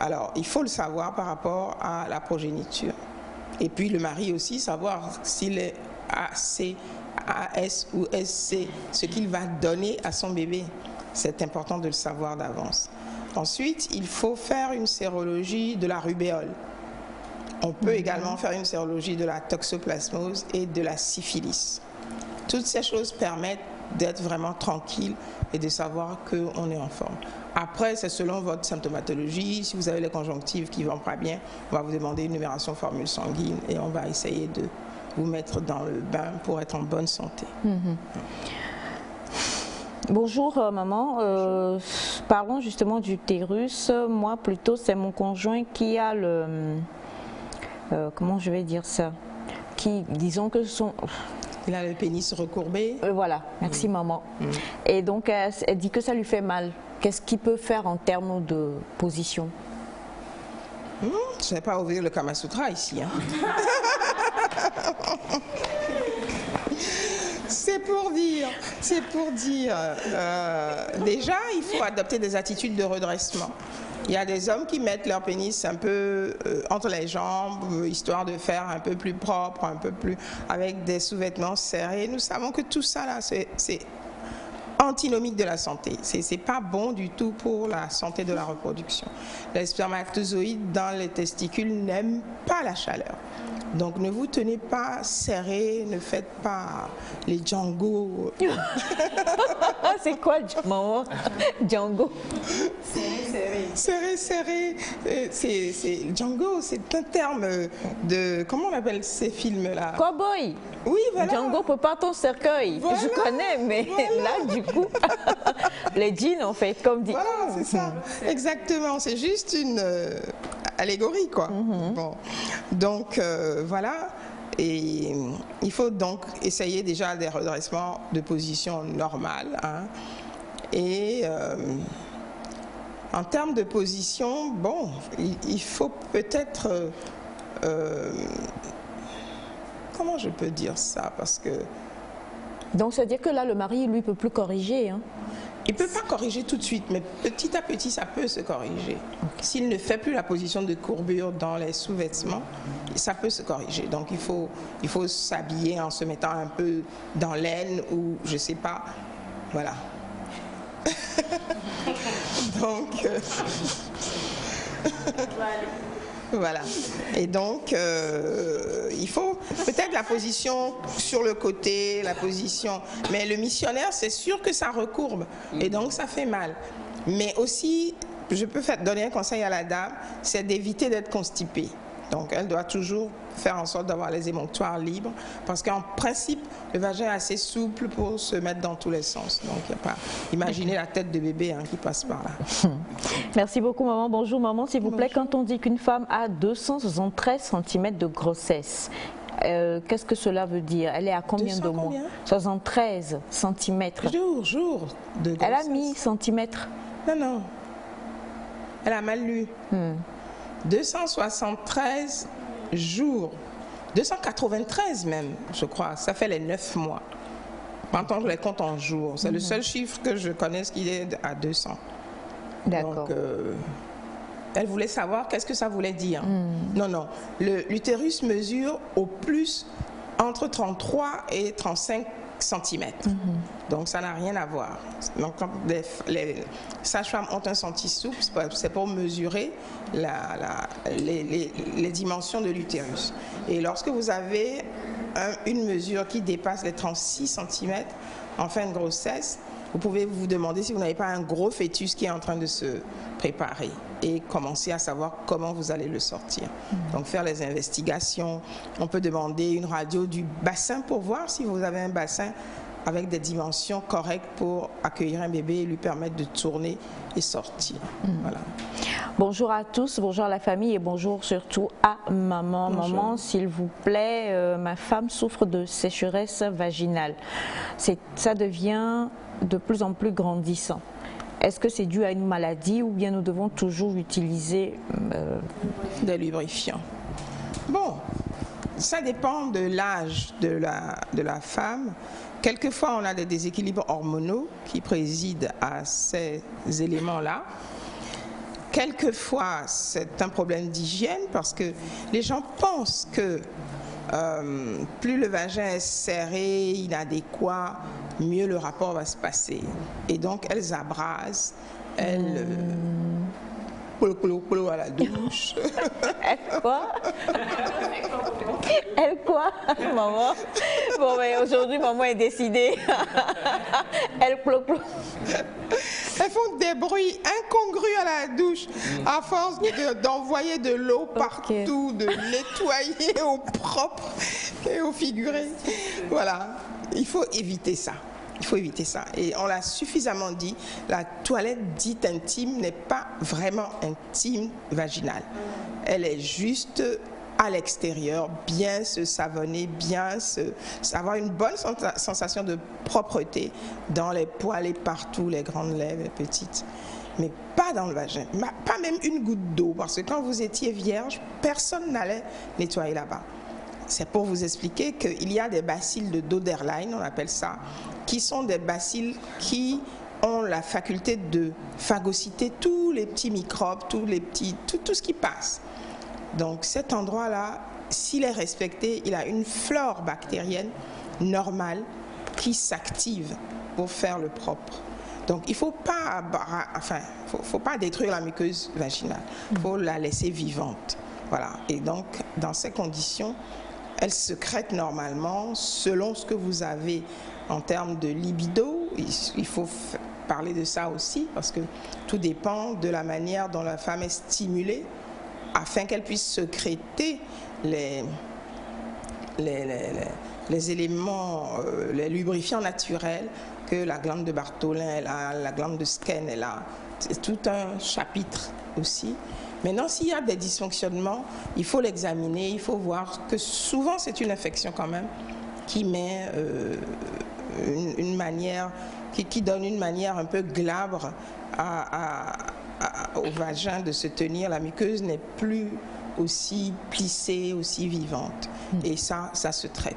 Alors, il faut le savoir par rapport à la progéniture. Et puis le mari aussi, savoir s'il est AC, AS ou SC, ce qu'il va donner à son bébé. C'est important de le savoir d'avance. Ensuite, il faut faire une sérologie de la rubéole. On peut également faire une sérologie de la toxoplasmose et de la syphilis. Toutes ces choses permettent d'être vraiment tranquille et de savoir qu'on est en forme. Après, c'est selon votre symptomatologie. Si vous avez les conjonctives qui ne vont pas bien, on va vous demander une numération formule sanguine et on va essayer de vous mettre dans le bain pour être en bonne santé. Bonjour maman, parlons justement d'utérus. Moi plutôt c'est mon conjoint qui a le, comment je vais dire ça, qui disons que son... Il a le pénis recourbé. Voilà, merci maman. Et donc elle dit que ça lui fait mal. Qu'est-ce qu'il peut faire en termes de position? Je ne vais pas ouvrir le Kama Sutra ici. Hein. C'est pour dire, déjà, il faut adopter des attitudes de redressement. Il y a des hommes qui mettent leur pénis un peu entre les jambes, histoire de faire un peu plus propre, un peu plus avec des sous-vêtements serrés. Nous savons que tout ça, là, c'est antinomique de la santé. C'est pas bon du tout pour la santé de la reproduction. Les spermatozoïdes dans les testicules n'aiment pas la chaleur. Donc ne vous tenez pas serré, ne faites pas les Django. C'est quoi maman? Django? Serré. Django, c'est un terme de... Comment on appelle ces films-là? Cowboy. Oui, voilà. Django prépare ton cercueil. Voilà, je connais, mais voilà. Là, du coup, les jeans, en fait, comme dit. Voilà, c'est ça. Exactement. C'est juste une allégorie, quoi. Bon. Donc, voilà. Et il faut donc essayer déjà des redressements de position normale. Hein. Et en termes de position, bon, il faut peut-être... comment je peux dire ça? Parce que... Donc, ça veut dire que là, le mari, lui, ne peut plus corriger. Hein? Il ne peut pas corriger tout de suite, mais petit à petit, ça peut se corriger. S'il ne fait plus la position de courbure dans les sous-vêtements, ça peut se corriger. Donc, il faut s'habiller en se mettant un peu dans l'aine ou je ne sais pas. Voilà. Donc... Voilà. Et donc, il faut peut-être la position sur le côté, la position. Mais le missionnaire, c'est sûr que ça recourbe. Et donc, ça fait mal. Mais aussi, je peux donner un conseil à la dame, c'est d'éviter d'être constipée. Donc, elle doit toujours faire en sorte d'avoir les émonctoires libres parce qu'en principe, le vagin est assez souple pour se mettre dans tous les sens. Donc, il n'y a pas... Imaginez la tête de bébé qui passe par là. Merci beaucoup, maman. Bonjour, maman. S'il vous plaît, quand on dit qu'une femme a 273 cm de grossesse, qu'est-ce que cela veut dire? Elle est à combien de mois? 73 cm. Jour de grossesse. Elle a mis centimètres. Non. Elle a mal lu. 273 jours. 293 même, je crois. Ça fait les 9 mois. Quand on les compte en jours. C'est le seul chiffre que je connaisse qui est à 200. D'accord. Donc, elle voulait savoir qu'est-ce que ça voulait dire. Non. L'utérus mesure au plus entre 33 et 35 cm. Donc, ça n'a rien à voir. Donc, quand les sages-femmes ont un centisouple, c'est pour mesurer les dimensions de l'utérus. Et lorsque vous avez une mesure qui dépasse les 36 cm en fin de grossesse, vous pouvez vous demander si vous n'avez pas un gros fœtus qui est en train de se préparer et commencer à savoir comment vous allez le sortir. Donc faire les investigations, on peut demander une radio du bassin pour voir si vous avez un bassin avec des dimensions correctes pour accueillir un bébé et lui permettre de tourner et sortir. Voilà. Bonjour à tous, bonjour à la famille et bonjour surtout à maman. Bonjour. Maman, s'il vous plaît, ma femme souffre de sécheresse vaginale. Ça devient de plus en plus grandissant. Est-ce que c'est dû à une maladie ou bien nous devons toujours utiliser des lubrifiants? Bon, ça dépend de l'âge de la femme. Quelquefois, on a des déséquilibres hormonaux qui président à ces éléments-là. Quelquefois, c'est un problème d'hygiène parce que les gens pensent que plus le vagin est serré, inadéquat, mieux le rapport va se passer. Et donc, elles abrasent, elles polo à la douche. Elle quoi? Elle quoi, maman? Bon, mais aujourd'hui, maman est décidée. Elle polo. Elles font des bruits incongrus à la douche à force d'envoyer de l'eau partout, de nettoyer au propre et au figuré. Voilà, il faut éviter ça. Il faut éviter ça. Et on l'a suffisamment dit, la toilette dite intime n'est pas vraiment intime vaginale. Elle est juste à l'extérieur, bien se savonner, bien avoir une bonne sensation de propreté dans les poils et partout, les grandes lèvres, les petites. Mais pas dans le vagin, pas même une goutte d'eau, parce que quand vous étiez vierge, personne n'allait nettoyer là-bas. C'est pour vous expliquer qu'il y a des bacilles de Doederlein, on appelle ça, qui sont des bacilles qui ont la faculté de phagocyter tous les petits microbes, tout ce qui passe. Donc cet endroit-là, s'il est respecté, il a une flore bactérienne normale qui s'active pour faire le propre. Donc il ne faut pas détruire la muqueuse vaginale, il faut la laisser vivante. Voilà. Et donc dans ces conditions, elle sécrète normalement selon ce que vous avez en termes de libido. Il faut parler de ça aussi parce que tout dépend de la manière dont la femme est stimulée afin qu'elle puisse sécréter les éléments, les lubrifiants naturels que la glande de Bartholin, la glande de Skene, c'est tout un chapitre aussi. Maintenant, s'il y a des dysfonctionnements, il faut l'examiner, il faut voir que souvent c'est une infection quand même qui met une manière, qui donne une manière un peu glabre au vagin de se tenir. La muqueuse n'est plus aussi plissée, aussi vivante. Et ça se traite.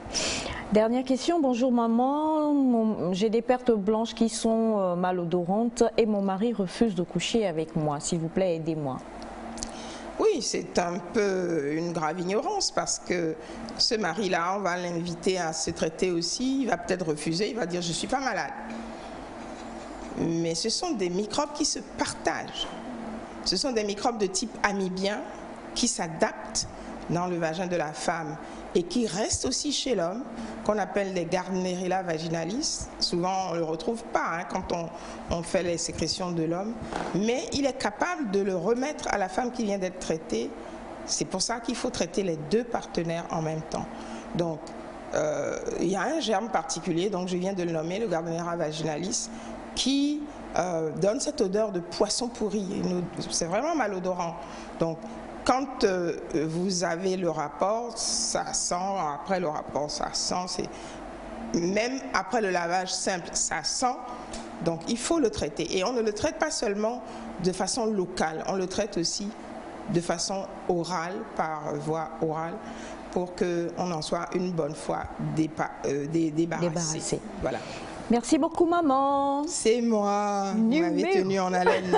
Dernière question, bonjour maman, j'ai des pertes blanches qui sont malodorantes et mon mari refuse de coucher avec moi. S'il vous plaît, aidez-moi. Oui, c'est un peu une grave ignorance parce que ce mari-là, on va l'inviter à se traiter aussi, il va peut-être refuser, il va dire « je ne suis pas malade ». Mais ce sont des microbes qui se partagent. Ce sont des microbes de type amibien qui s'adaptent dans le vagin de la femme et qui restent aussi chez l'homme qu'on appelle les Gardnerella vaginalis. Souvent, on ne le retrouve pas quand on fait les sécrétions de l'homme. Mais il est capable de le remettre à la femme qui vient d'être traitée. C'est pour ça qu'il faut traiter les deux partenaires en même temps. Donc, il y a un germe particulier, donc je viens de le nommer, le Gardnerella vaginalis, qui donne cette odeur de poisson pourri. C'est vraiment malodorant. Donc, quand vous avez le rapport, ça sent, après le rapport, ça sent, même après le lavage simple, ça sent. Donc, il faut le traiter. Et on ne le traite pas seulement de façon locale, on le traite aussi de façon orale, par voie orale, pour qu'on en soit une bonne fois débarrassé. Voilà. Merci beaucoup, maman. C'est moi. Vous m'avez tenu en haleine.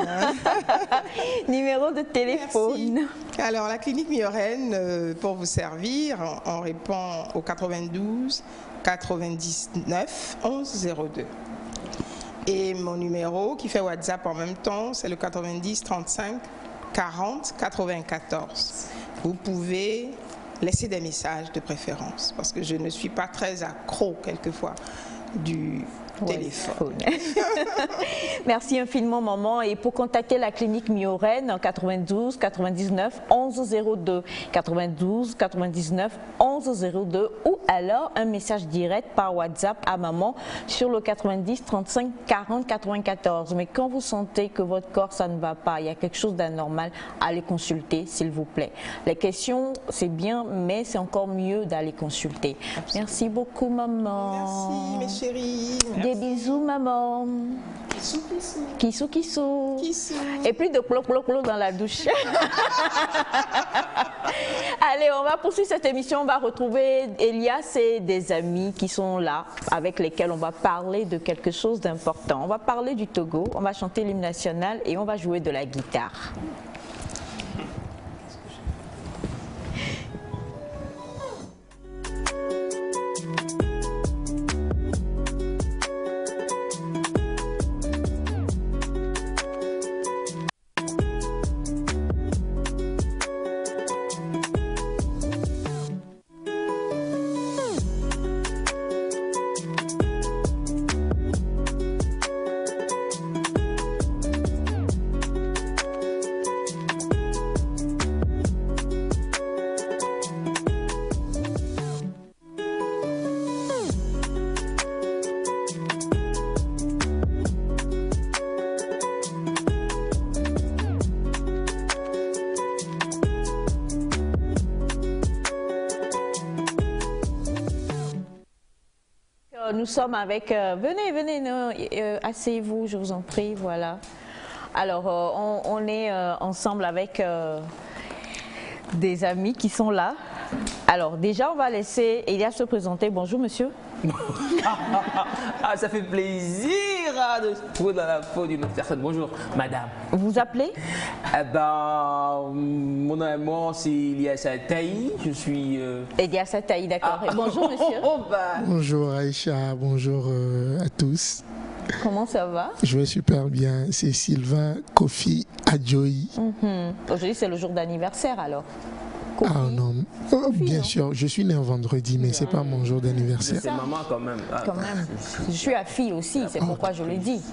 Numéro de téléphone. Merci. Alors, la clinique Mioren, pour vous servir, on répond au 92 99 11 02. Et mon numéro qui fait WhatsApp en même temps, c'est le 90 35 40 94. Vous pouvez laisser des messages de préférence, parce que je ne suis pas très accro quelquefois du téléphone. Merci infiniment, maman. Et pour contacter la clinique Mioren, 92 99 11 02, 92 99 11 02, ou alors un message direct par WhatsApp à maman sur le 90 35 40 94. Mais quand vous sentez que votre corps, ça ne va pas, il y a quelque chose d'anormal, allez consulter, s'il vous plaît. Les questions, c'est bien, mais c'est encore mieux d'aller consulter. Absolument. Merci beaucoup, maman. Merci, mes chéris. Des bisous, maman. Kissou, kissou. Kissou, kissou. Kissou. Et plus de plo dans la douche. Allez, on va poursuivre cette émission. On va retrouver Elias et des amis qui sont là, avec lesquels on va parler de quelque chose d'important. On va parler du Togo, on va chanter l'hymne national et on va jouer de la guitare. Nous sommes avec... venez, asseyez-vous, je vous en prie, voilà. Alors, on est ensemble avec des amis qui sont là. Alors, déjà, on va laisser Elias se présenter. Bonjour, monsieur. Ça fait plaisir de se trouver dans la peau d'une autre personne. Bonjour, madame. Vous vous appelez? Mon nom, c'est Elias Ataï. Je suis... Elias Ataï, d'accord. Bonjour, monsieur. Bonjour, Aïcha. Bonjour à tous. Comment ça va? Je vais super bien. C'est Sylvain Kofi Adjoyi. Aujourd'hui, c'est le jour d'anniversaire, alors. Kofi. Ah non, bien sûr, je suis né un vendredi, mais c'est pas mon jour d'anniversaire. C'est maman quand même. Quand même. Je suis à fille aussi, c'est pourquoi je le dis.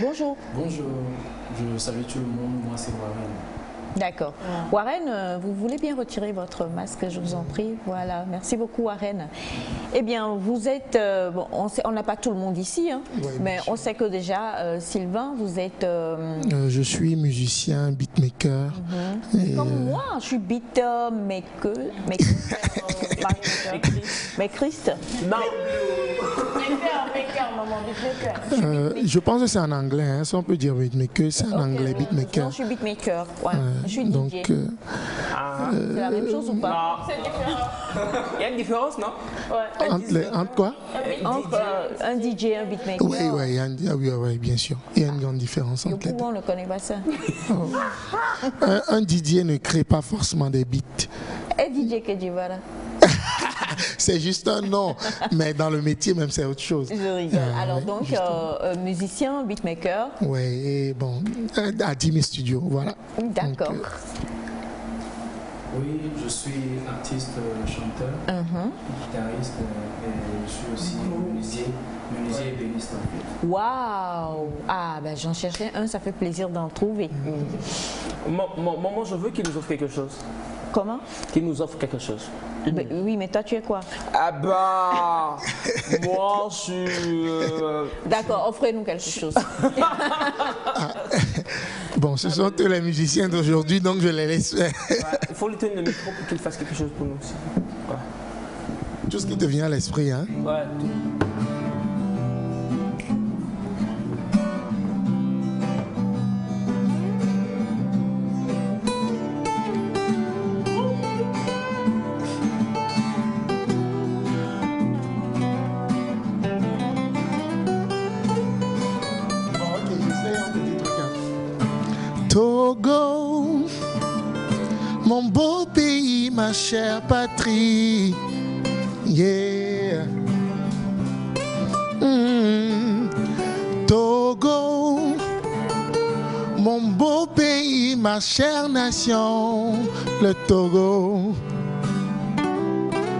Bonjour. Bonjour, je salue tout le monde, moi c'est Warren. D'accord. Warren, vous voulez bien retirer votre masque, je vous en prie. Voilà, merci beaucoup Warren. Eh bien, vous êtes, bon, on n'a pas tout le monde ici, hein, ouais, mais on sait que déjà, Sylvain, vous êtes... je suis musicien, beatmaker. Comme moi, je suis beatmaker. Mais Christ. Non. Je pense que c'est en anglais, hein. Si on peut dire beatmaker, c'est en anglais, beatmaker. Non, je suis beatmaker, ouais. Je suis DJ. Donc, c'est la même chose ou pas? C'est différent. Il y a une différence, non? Ouais. Entre quoi? Entre un DJ et un beatmaker. Oui, bien sûr. Il y a une grande différence entre les deux. Pourquoi on ne connaît pas ça? Un DJ ne crée pas forcément des beats. Et DJ Kedjivara? C'est juste un nom, mais dans le métier même c'est autre chose. Je rigole. Alors donc, musicien, beatmaker. Oui, et bon, à Jimmy Studio, voilà. D'accord. Oui, je suis artiste, chanteur, guitariste et je suis aussi menuisier et ébéniste en fait. Waouh! Ah, ben j'en cherchais un, ça fait plaisir d'en trouver. Maman, je veux qu'il nous offre quelque chose. Comment? Qu'il nous offre quelque chose. Ben, oui, mais toi, tu es quoi? Ah bah, moi, je suis... D'accord, offrez-nous quelque chose. Bon, ce sont tous les musiciens d'aujourd'hui, donc je les laisse faire. Il faut lui tenir le micro pour qu'il fasse quelque chose pour nous aussi. Ouais. Tout ce qui te vient à l'esprit, hein? Ouais. Togo, mon beau pays, ma chère patrie, yeah. Togo, mon beau pays, ma chère nation, le Togo.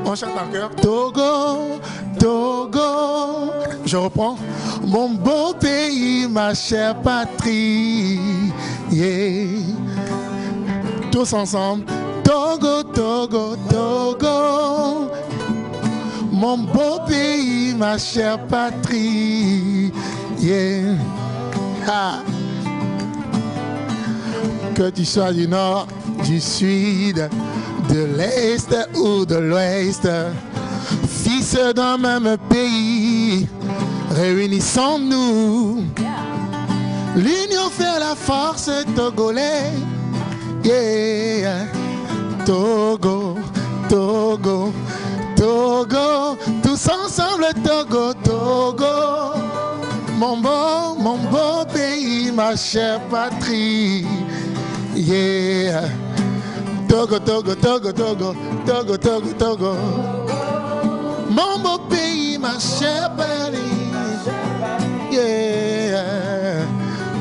On chante en chœur. Togo, Togo, je reprends. Mon beau pays, ma chère patrie, yeah. Tous ensemble. Togo, Togo, Togo, mon beau pays, ma chère patrie, yeah. Ah. Que tu sois du nord, du sud, de l'est ou de l'ouest, fils d'un même pays, réunissons-nous. L'union fait la force togolais. Yeah. Togo, Togo, Togo, tous ensemble Togo, Togo. Mon beau pays, ma chère patrie. Yeah. Togo, Togo, Togo, Togo, Togo, Togo, Togo. Mon beau pays, ma chère patrie. Yeah.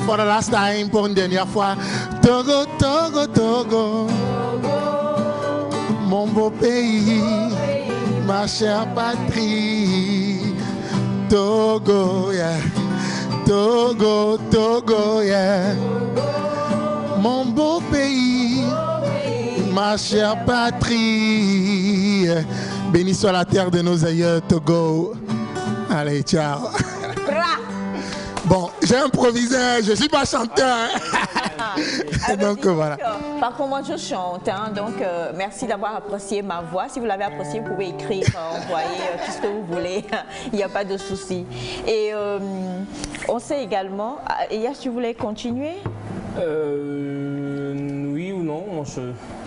For the last time, pour une dernière fois. Togo, Togo, Togo. Mon beau pays, ma chère patrie. Togo, yeah. Togo, Togo, yeah. Mon beau pays, ma chère patrie. Béni soit la terre de nos aïeux, Togo. Allez, ciao. Bon, j'ai improvisé, je ne suis pas chanteur. Donc voilà. Par contre, moi je chante, hein, donc merci d'avoir apprécié ma voix. Si vous l'avez appréciée, vous pouvez écrire, envoyer tout ce que vous voulez. Il n'y a pas de souci. Et on sait également, Elias, tu voulais continuer? Oui ou non,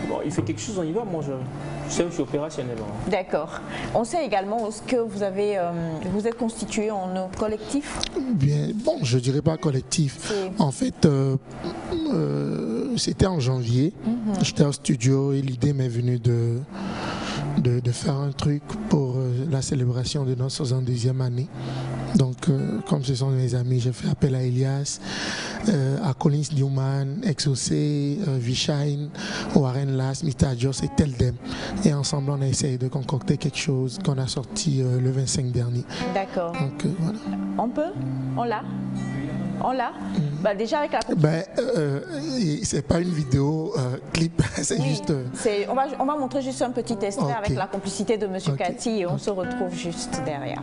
bon, il fait quelque chose, on y va, moi je suis opérationnel. D'accord. On sait également que vous êtes constitué en collectif? Bien, bon, je dirais pas collectif. En fait, c'était en janvier, j'étais au studio et l'idée m'est venue de faire un truc pour la célébration de notre 62e année. Donc, comme ce sont mes amis, j'ai fait appel à Elias, à Collins Newman, Exocé, Vishine, Warren Lass, Mr. Joss et Teldem. Et ensemble, on a essayé de concocter quelque chose qu'on a sorti le 25 dernier. D'accord. Donc, voilà. On peut? On l'a? On l'a? Bah, déjà avec la... c'est pas une vidéo clip, c'est juste... On va montrer juste un petit extrait avec la complicité de M. Cathy et on se retrouve juste derrière.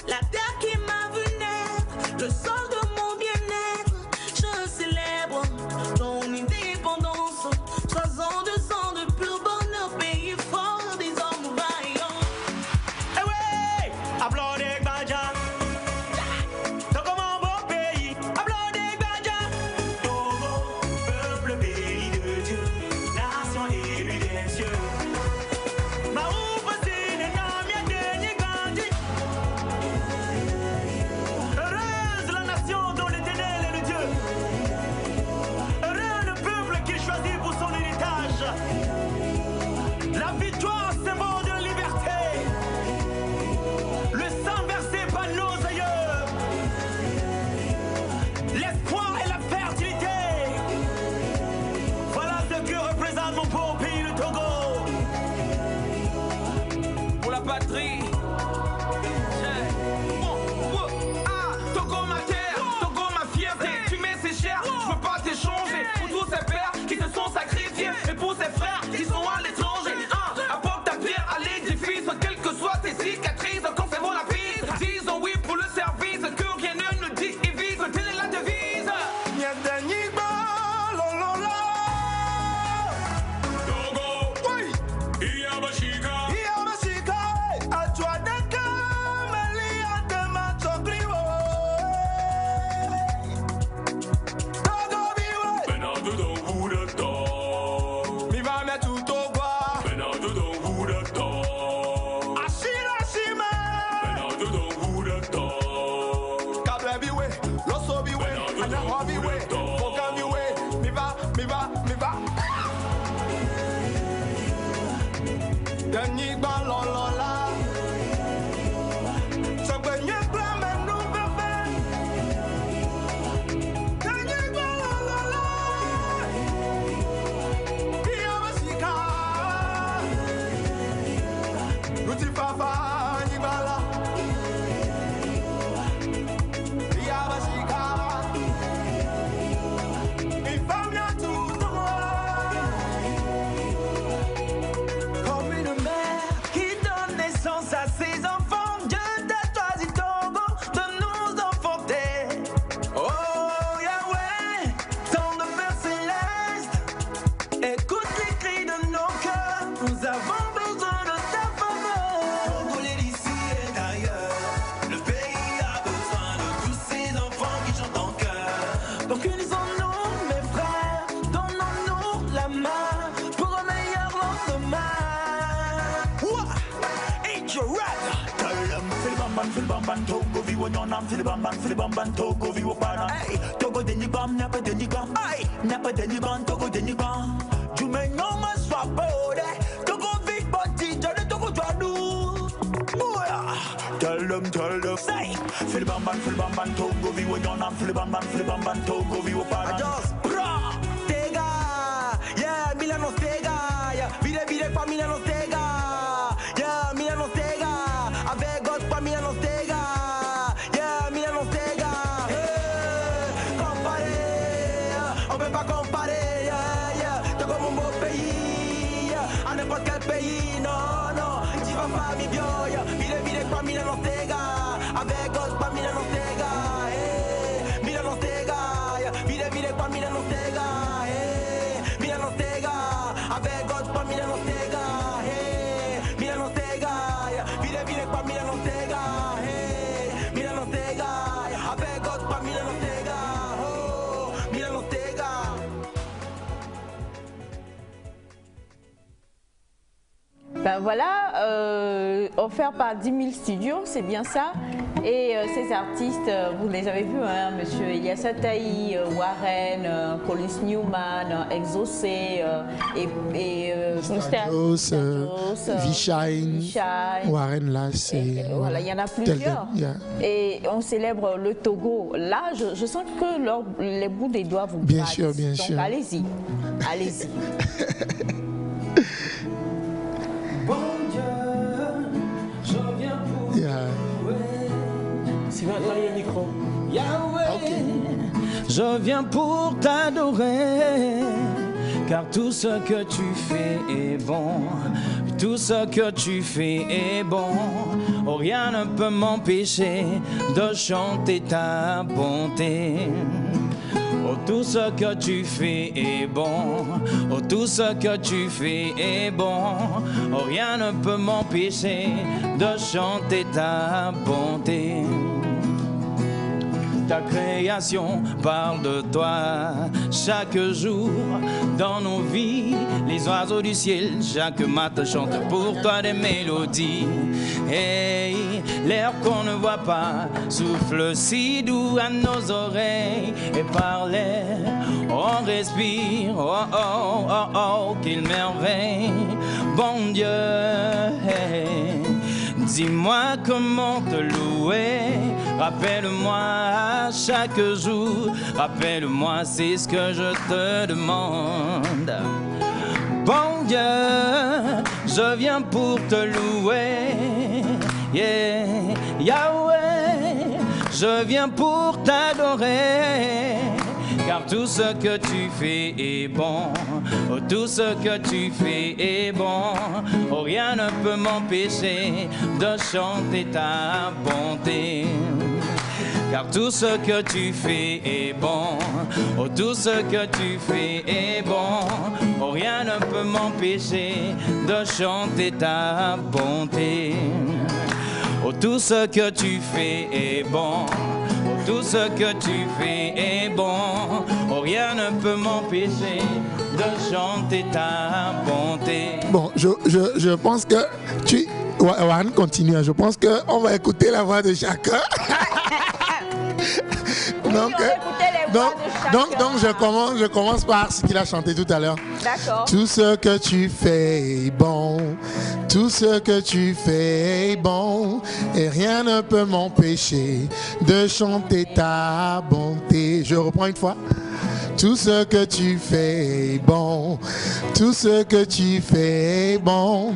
La terre qui m'a vu naître, le sol de mon bien-être, Ben voilà, offert par 10 000 studios, c'est bien ça. Et ces artistes, vous les avez vus, hein, Monsieur Elias Ataï, Warren, Collins Newman, Exaucé, V-Shine, Warren Lass. Voilà, il y en a plusieurs. Et on célèbre le Togo. Là, je sens que les bouts des doigts vous Bien grattent. sûr, bien Donc, sûr. allez-y, allez-y. Bon Dieu, je viens pour Sylvain, travaille le micro. Yahweh, je viens pour t'adorer, car tout ce que tu fais est bon, tout ce que tu fais est bon. Oh, rien ne peut m'empêcher de chanter ta bonté. Oh, tout ce que tu fais est bon, oh, tout ce que tu fais est bon. Oh, rien ne peut m'empêcher de chanter ta bonté. Ta création parle de toi chaque jour dans nos vies. Les oiseaux du ciel chaque matin chantent pour toi des mélodies. Hey, l'air qu'on ne voit pas souffle si doux à nos oreilles. Et par l'air on respire, oh oh oh oh, quelle merveille. Bon Dieu, hey, dis-moi comment te louer. Rappelle-moi chaque jour, rappelle-moi, c'est ce que je te demande. Bon Dieu, je viens pour te louer, yeah, Yahweh, je viens pour t'adorer, car tout ce que tu fais est bon, oh, tout ce que tu fais est bon, oh, rien ne peut m'empêcher de chanter ta bonté. Car tout ce que tu fais est bon, oh, tout ce que tu fais est bon, oh, rien ne peut m'empêcher de chanter ta bonté. Oh, tout ce que tu fais est bon, oh, tout ce que tu fais est bon, oh, rien ne peut m'empêcher de chanter ta bonté. Bon, je pense que tu... Warren continue, je pense qu'on va écouter la voix de chacun. Donc je commence par ce qu'il a chanté tout à l'heure. D'accord. Tout ce que tu fais est bon. Tout ce que tu fais est bon. Et rien ne peut m'empêcher de chanter ta bonté. Je reprends une fois. Tout ce que tu fais est bon. Tout ce que tu fais est bon.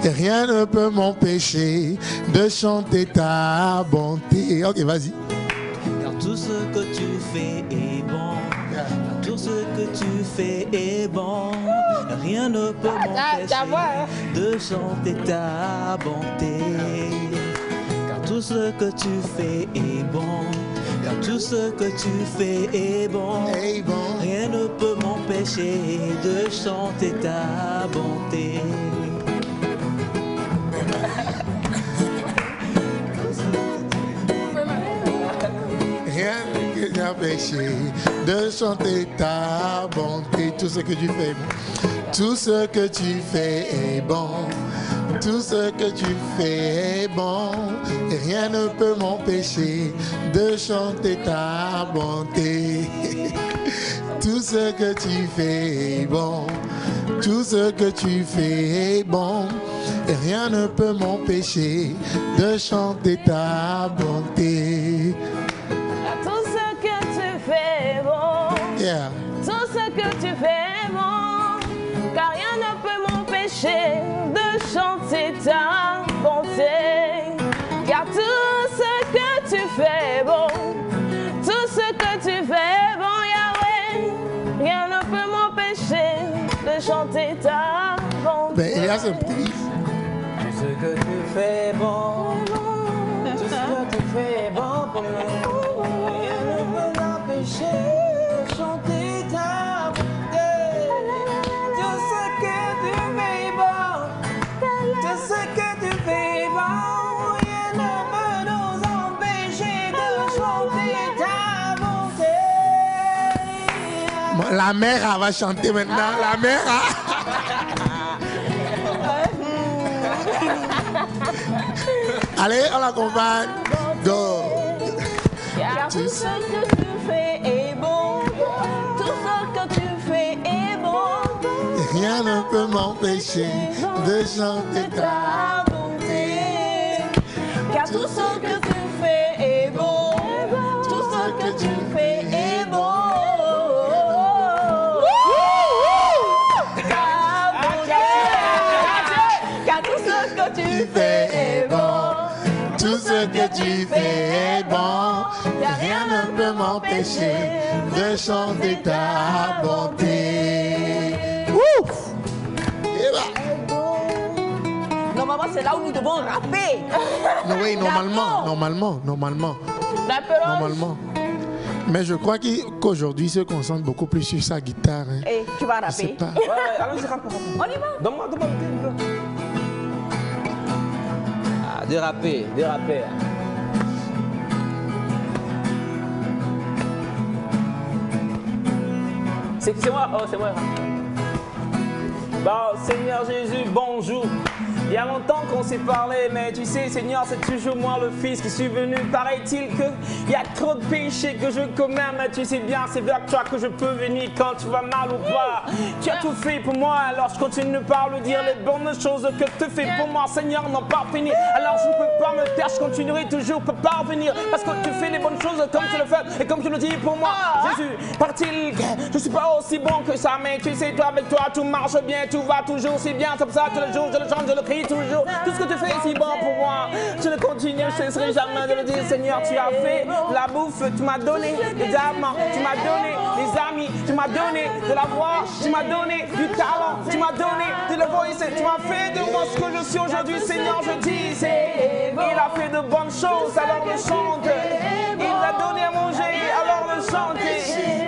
Et rien ne peut m'empêcher de chanter ta bonté. Ok, vas-y. Car tout ce que tu fais est bon. Car tout ce que tu fais est bon. Rien ne peut m'empêcher de chanter ta bonté. Car tout ce que tu fais est bon. Car tout ce que tu fais est bon. Rien ne peut m'empêcher de chanter ta bonté. Rien ne peut m'empêcher de chanter ta bonté. Tout ce que tu fais est bon. Tout ce que tu fais est bon. Tout ce que tu fais est bon. Et rien ne peut m'empêcher de chanter ta bonté. Tout ce que tu fais est bon. Tout ce que tu fais est bon. Et rien ne peut m'empêcher de chanter ta bonté. Tout ce que tu fais est bon. Yeah. Tout ce que tu fais est bon. Car rien ne peut m'empêcher de chanter ta bonté. Car tout ce que tu fais est bon. Tout ce que tu fais est bon, Yahweh. Rien ne peut m'empêcher de chanter ta bonté. Ben, il y a ce petit. Tout ce que tu fais est bon. Tout ce que tu fais est bon pour moi. Rien ne peut m'empêcher de chanter ta bonté. Tout ce que tu fais est bon. Tout ce que tu fais est bon. Rien ne peut nous empêcher de chanter ta bonté. Bon, la mère elle va chanter maintenant. La mère. Allez, on l'accompagne. Go. Car tout ce que tu fais est bon. Tout ce que tu fais est bon. Et rien ne peut m'empêcher de chanter ta bonté. Car tout ce que tu fais est bon. Tout ce que tu fais est bon. Car tout ce que tu fais est bon. Tout ce que tu fais est bon. Et rien ne peut m'empêcher de chanter ta bonté. Ouf! Et bah. Normalement, c'est là où nous devons rapper. Non, oui, normalement. Mais je crois qu'aujourd'hui, il se concentre beaucoup plus sur sa guitare. Hein. Et tu vas rapper. Ouais, allons-y, rappe. On y va. Donne-moi. Ah, de rapper. C'est moi. Oh, c'est moi. Bon, Seigneur Jésus, bonjour. Il y a longtemps qu'on s'est parlé, mais tu sais, Seigneur, c'est toujours moi le Fils qui suis venu. Paraît-il qu'il y a trop de péchés que je commets, mais tu sais bien, c'est vers toi que je peux venir quand tu vas mal ou pas. Tu as tout fait pour moi, alors je continue par le dire les bonnes choses que tu fais pour moi, Seigneur, n'ont pas fini. Alors je ne peux pas me taire, je continuerai toujours pour parvenir, parce que tu fais les bonnes choses comme tu le fais et comme tu le dis pour moi. Jésus, paraît-il que je ne suis pas aussi bon que ça, mais tu sais, toi avec toi, tout marche bien, tout va toujours si bien. C'est pour ça tous les jours, je le chante, je le crie toujours. Tout ce que tu fais est si bon pour moi. Je ne continue, je ne cesserai jamais de le dire. Seigneur, tu as fait la bouffe, tu m'as donné des amants, tu m'as donné des amis, tu m'as donné de la voix, tu m'as donné du talent, tu m'as donné de la voix, tu m'as fait de moi ce que je suis aujourd'hui. Seigneur, je dis, il a fait de bonnes choses, alors le chante. Il t'a donné à manger, alors le chante.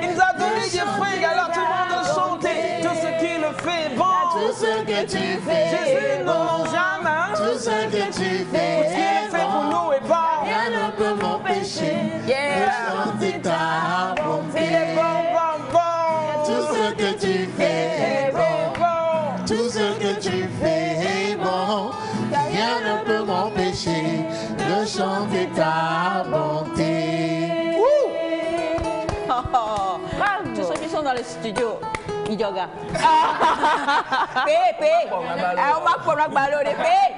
Il nous a donné des fruits, alors tout le monde le chante. Tout ce qu'il fait bon. Tout ce que tu fais, Jésus ne ment jamais. tout ce que tu fais, Ce qu'il fait pour nous est bon. rien ne peut m'empêcher de chanter ta bonté. Il est bon. Tout ce que tu fais est bon. Tout ce que tu fais est bon. Rien ne peut m'empêcher de chanter ta bonté. Tous ceux qui sont dans le studio, Idioga. Paye. On va pour la balle.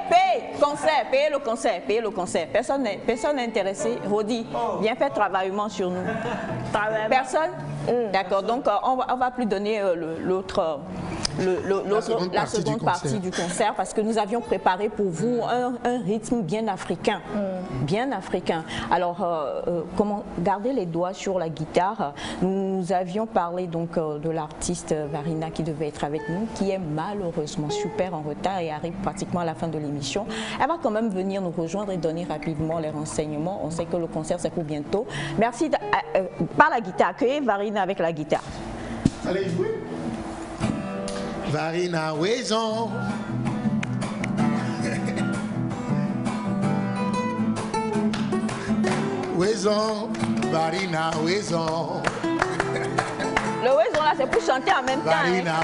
Paye. Concert. Payez le concert. Personne n'est intéressé. Rodi, viens faire travaillement sur nous. Personne? D'accord. Donc, on va plus donner la seconde partie du concert parce que nous avions préparé pour vous un rythme bien africain. Bien africain. Alors, comment garder les doigts sur la guitare. Nous avions parlé donc de l'artiste Varina qui devait être avec nous, qui est malheureusement super en retard et arrive pratiquement à la fin de l'émission. Elle va quand même venir nous rejoindre et donner rapidement les renseignements. On sait que le concert c'est pour bientôt. Merci par la guitare. Accueillez Varina avec la guitare. Allez jouer. Varina Wezon. Wezon, Varina Wezon. Le Wezon là c'est pour chanter en même temps.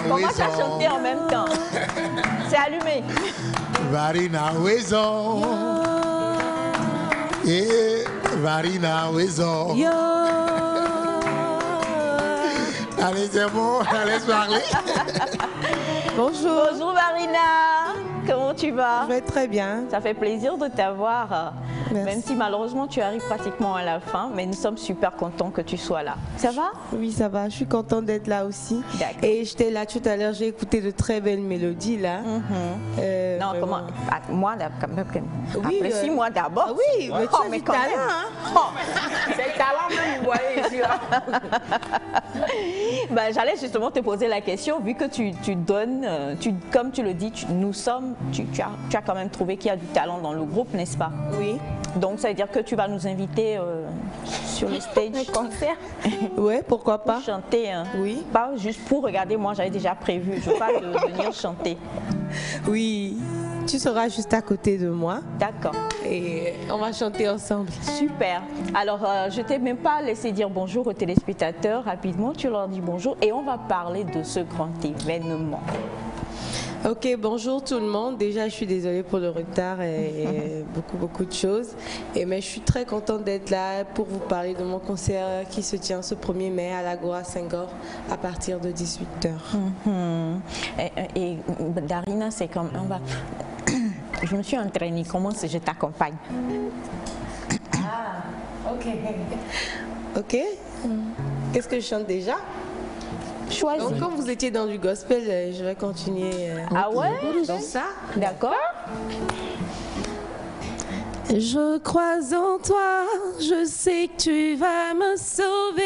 Commence à chanter en même temps. C'est allumé. Varina Wezon. Et Varina Wezon. Allez, c'est bon, laisse parler. Bonjour. Bonjour Varina. Comment tu vas? Je vais très bien. Ça fait plaisir de t'avoir. Merci. Même si malheureusement tu arrives pratiquement à la fin, mais nous sommes super contents que tu sois là. Ça va? Oui, ça va. Je suis contente d'être là aussi. Et j'étais là tout à l'heure, j'ai écouté de très belles mélodies là. Non, vraiment. comment? Moi, Oui, apprécie-moi d'abord. Ah oui, mais tu as du talent. Hein? C'est le talent même, vous voyez ici. Ben, j'allais justement te poser la question, vu que tu donnes, comme tu le dis, tu as quand même trouvé qu'il y a du talent dans le groupe, n'est-ce pas? Oui. Donc ça veut dire que tu vas nous inviter sur le stage. Un concert? Oui, pourquoi pas. Pour chanter. Hein. Oui. Pas juste pour regarder, moi j'avais déjà prévu, je veux pas venir chanter. Oui. Tu seras juste à côté de moi. D'accord. Et on va chanter ensemble. Super. Alors, je t'ai même pas laissé dire bonjour aux téléspectateurs. Rapidement, tu leur dis bonjour et on va parler de ce grand événement. Ok, bonjour tout le monde. Déjà, je suis désolée pour le retard et beaucoup de choses. Mais je suis très contente d'être là pour vous parler de mon concert qui se tient ce 1er mai à l'Agora Senghor à partir de 18h. Et Darina, c'est comme... Je me suis entraînée. Comment je t'accompagne? Ok. Ok. Qu'est-ce que je chante déjà? Choisis. Donc, comme vous étiez dans du gospel, je vais continuer dans ça. D'accord. Je crois en toi, je sais que tu vas me sauver.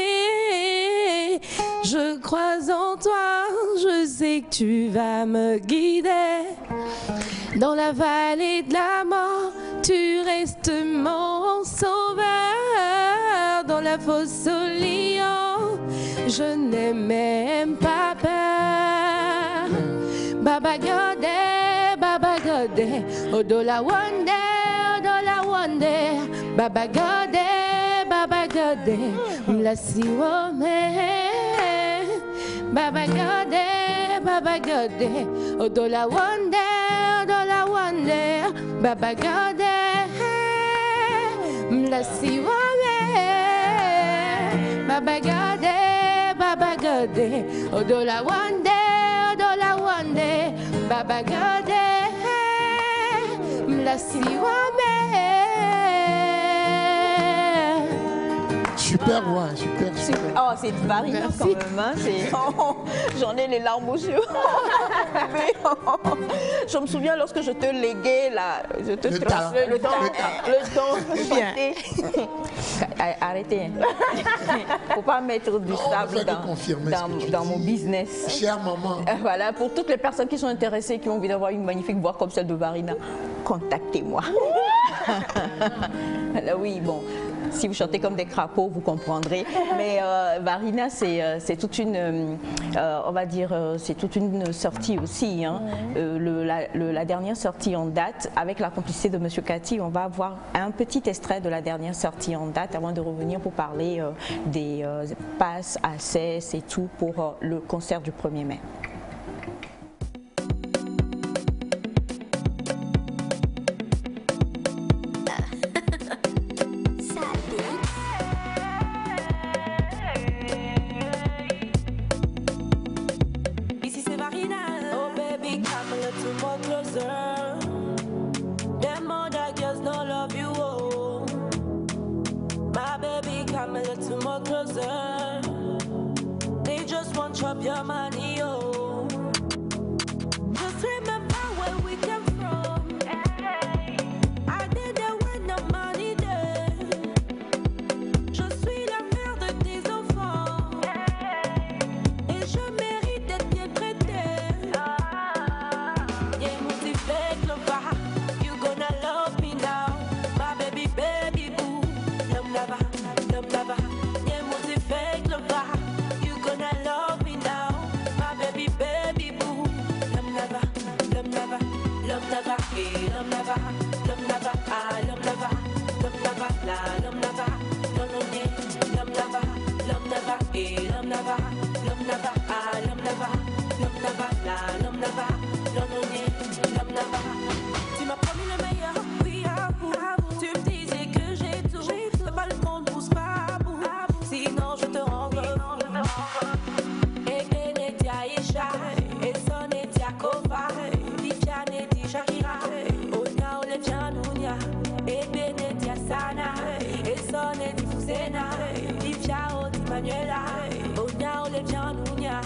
Je crois en toi, je sais que tu vas me guider. Dans la vallée de la mort, tu restes mon sauveur. Dans la fosse au lion, je n'ai même pas peur. Baba Gode, Odola Wande, Baba Gode, Mlasi Wome. Baba Gode, Odola Wande, Baba Gode, Mlasi Wome. Baba Gode, Odola Wande, Baba Gode, Mlasi Wome. Super voix, super. Oh, c'est Varina quand même. Hein, j'en ai les larmes aux yeux. Je me souviens lorsque je te léguais je te transfère le temps de chanter. Arrêtez. Faut pas mettre du sable dans mon business. Chère maman. Voilà, pour toutes les personnes qui sont intéressées, qui ont envie d'avoir une magnifique voix comme celle de Varina, contactez-moi. Oui, bon. Si vous chantez comme des crapauds, vous comprendrez. Mais Varina, c'est toute une, on va dire, c'est toute une sortie aussi. Hein. La dernière sortie en date, avec la complicité de Monsieur Cathy, on va avoir un petit extrait de la dernière sortie en date avant de revenir pour parler des passes, access et tout pour le concert du 1er mai. Tu m'as promis le meilleur, oui à vous. Tu me disais que j'ai tout, le balcon ne pousse pas à bout. Sinon je te renvoie. Et Benetia Isha, et Sonetia Kova, Viviane di Shakira, Onya Olevia Nunya, et Benetia Sana, et Soneti Fusena, Vivia Odi Manuela, Onya Olevia Nunya.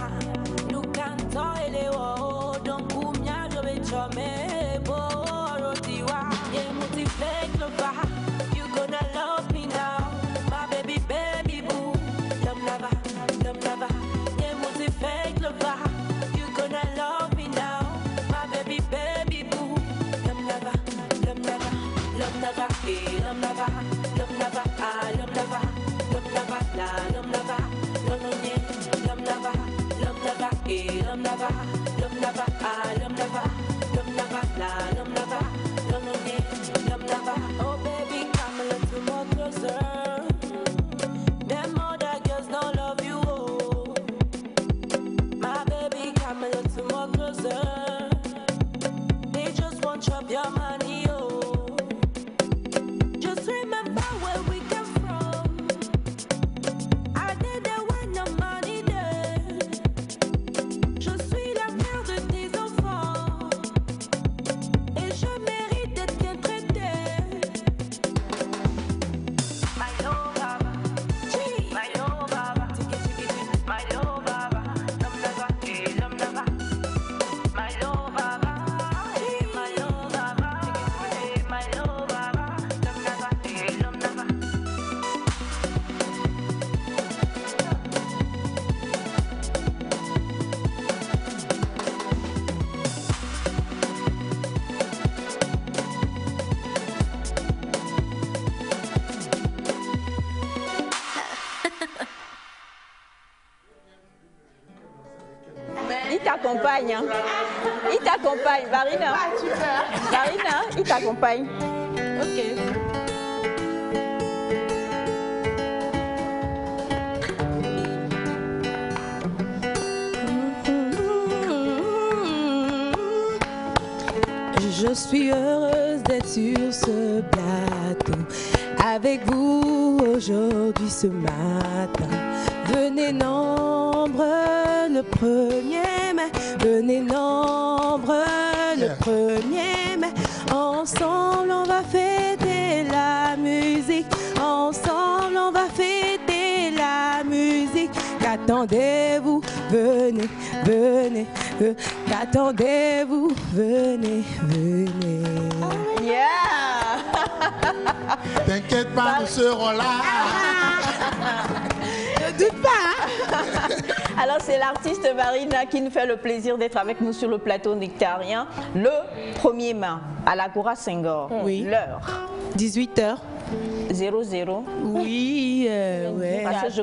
Nous cantons et les hauts, donc Koumia, je vais jamais beau, Rotiwa, et multiflex le bas, you gonna love me now, my baby, baby boo, love lava, et multiflex le bas, you gonna love me now, my baby, baby boo, love lava, et love lava, la, love lava, no no yeah, love lava, et love lava, oh baby, come a little more closer. Them other girls don't love you, oh. My baby, come a little more closer. They just want chop your money, oh. Just remember where we come from. I did that when no money there. Je suis la mère de tes enfants et je mérite d'être bien traitée. My love, baba, my love, baba, my love, baba, love lava, my love, baba, my love, baba, my love, baba, love lava. Il t'accompagne. Hein. Il t'accompagne, Varina. Varina, il t'accompagne. Ok. Je suis heureuse d'être sur ce plateau avec vous aujourd'hui ce matin. Venez nombre le 1er mai, venez nombre le 1er mai. Ensemble on va fêter la musique, ensemble on va fêter la musique. Qu'attendez-vous? Venez, venez, qu'attendez-vous? Venez, venez. Yeah! T'inquiète pas, nous serons là. Ne doute pas. Alors c'est l'artiste Varina qui nous fait le plaisir d'être avec nous sur le plateau nectarien le 1er mai à l'Agora Senghor. Oui. L'heure 18h. 00. Oui, ouais. Parce que je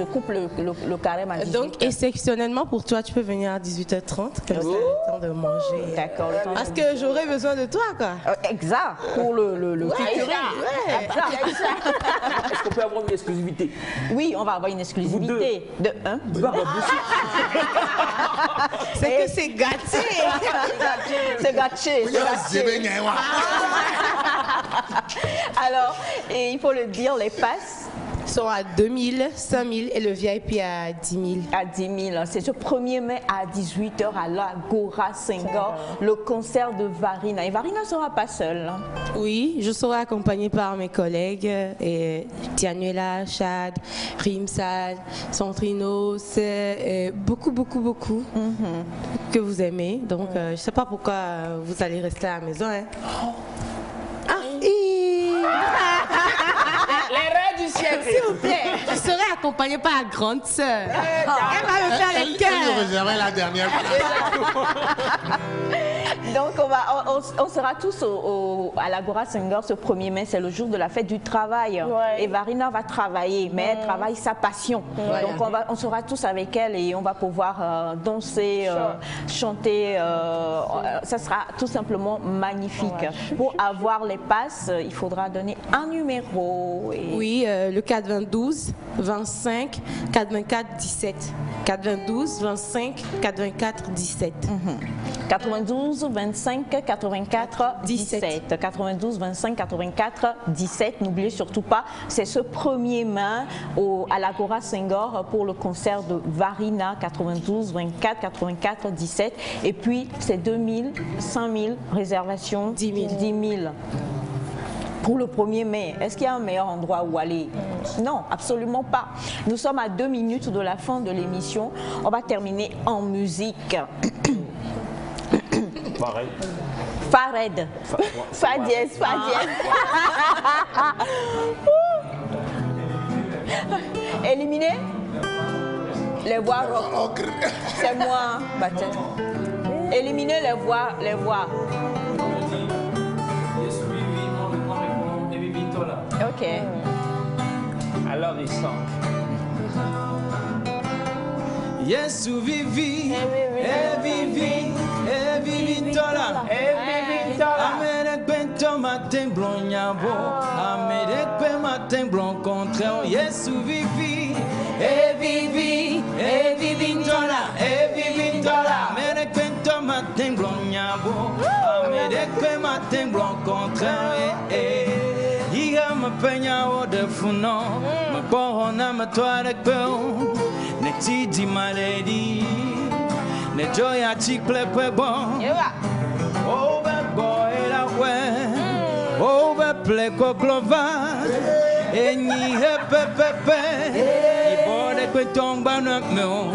coupe le carême à 18h. Donc, exceptionnellement pour toi, tu peux venir à 18h30, comme ça, le temps de manger. D'accord. Parce que j'aurais besoin de toi, quoi. Exact, pour le featuring. Ouais. Est-ce qu'on peut avoir une exclusivité? Oui, on va avoir une exclusivité. De 1. C'est que c'est gâté. C'est gâché. Alors, et il faut le dire, les passes sont à 2000, 5000 et le VIP à 10 000. À 10 000. C'est ce 1er mai à 18h à l'Agora Senghor, le concert de Varina. Et Varina ne sera pas seule. Hein. Oui, je serai accompagnée par mes collègues, et Tianuela, Chad, Rimsal, Centrinos, beaucoup que vous aimez. Donc, je ne sais pas pourquoi vous allez rester à la maison. Hein. Les rêves du ciel. S'il vous plaît, je serai accompagnée par la grande sœur. Elle va me faire les cœurs. Elle nous réservait la dernière place. Donc on sera tous à l'Agora Singer ce 1er mai, c'est le jour de la fête du travail. Et Varina va travailler, mais elle travaille sa passion. Donc on sera tous avec elle et on va pouvoir danser, chanter. Ça sera tout simplement magnifique. Pour avoir les passes, il faudra donner un numéro. Oui, le 422 25 84 17. 422 25 84 17. 92 25 84 17. 92 25 84 17. N'oubliez surtout pas, c'est ce 1er mai à l'Agora Senghor pour le concert de Varina. 92 24 84 17. Et puis c'est 2000, 5000 réservations, 10 000. Pour le 1er mai, est-ce qu'il y a un meilleur endroit où aller? Non, absolument pas. Nous sommes à 2 minutes de la fin de l'émission. On va terminer en musique. Pareil. Fared. Fa dièse, fa dièse. Éliminé? Les voix rock. C'est moi, Baptiste. Éliminer les voix. Ok. I love this song. Yesu vivi, vivi tola, Amérique bento matin blanc nyabo, Amérique matin blanc contraire. Yesu vivi tola, Amérique bento matin blanc nyabo, Amérique matin blanc contraire. Iga mapenya ode funo, makohona matware kweo, ne tidi maledi, ne joya chikle bon. Over boy la we, over play koklova, eni hepepepe, ibode kwetomba na meo,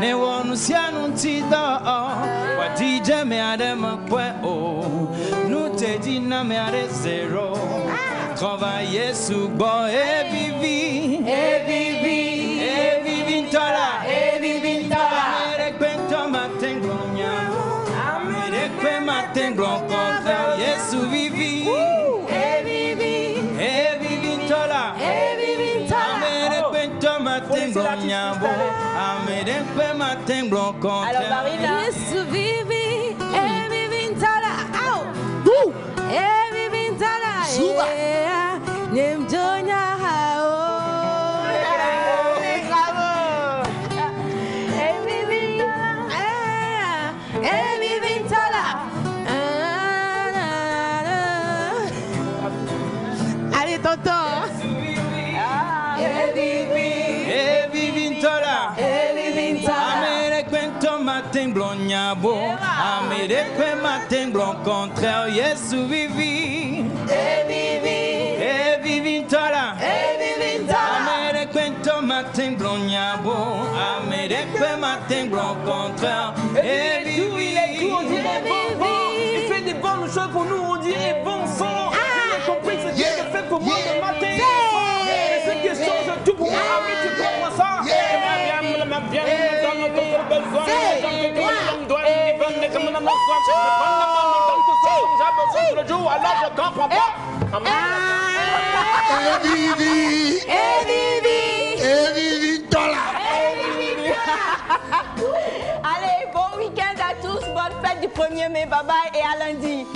ne wonu sianu tida, wa DJ me adema kwe o, nu te dina me ade zero. Travailler sous bon et vivi tola, Amérique bento matin glonia, Amérique matin glon contraire, Yesu vivi tola, Amérique bento matin glonia, Amérique matin glon contraire, Yesu vivi tola, Suba. Allez, tonton. Matin blanc nyabo, Amérique matin blanc contraire, Yesu vivi, vivi tola, Amérique matin blanc nyabo, Amérique matin blanc contraire, il est tout, on dit bon, il fait des bonnes choses pour nous, on dit bon sang. J'ai compris ce qu'il fait pour moi le matin. C'est ce qui change tout pour moi, oui, tu comprends ça? Bien, dans notre besoin, le jour, alors je comprends pas. Allez, bon week-end à tous, bonne fête du 1er mai, bye bye et à lundi.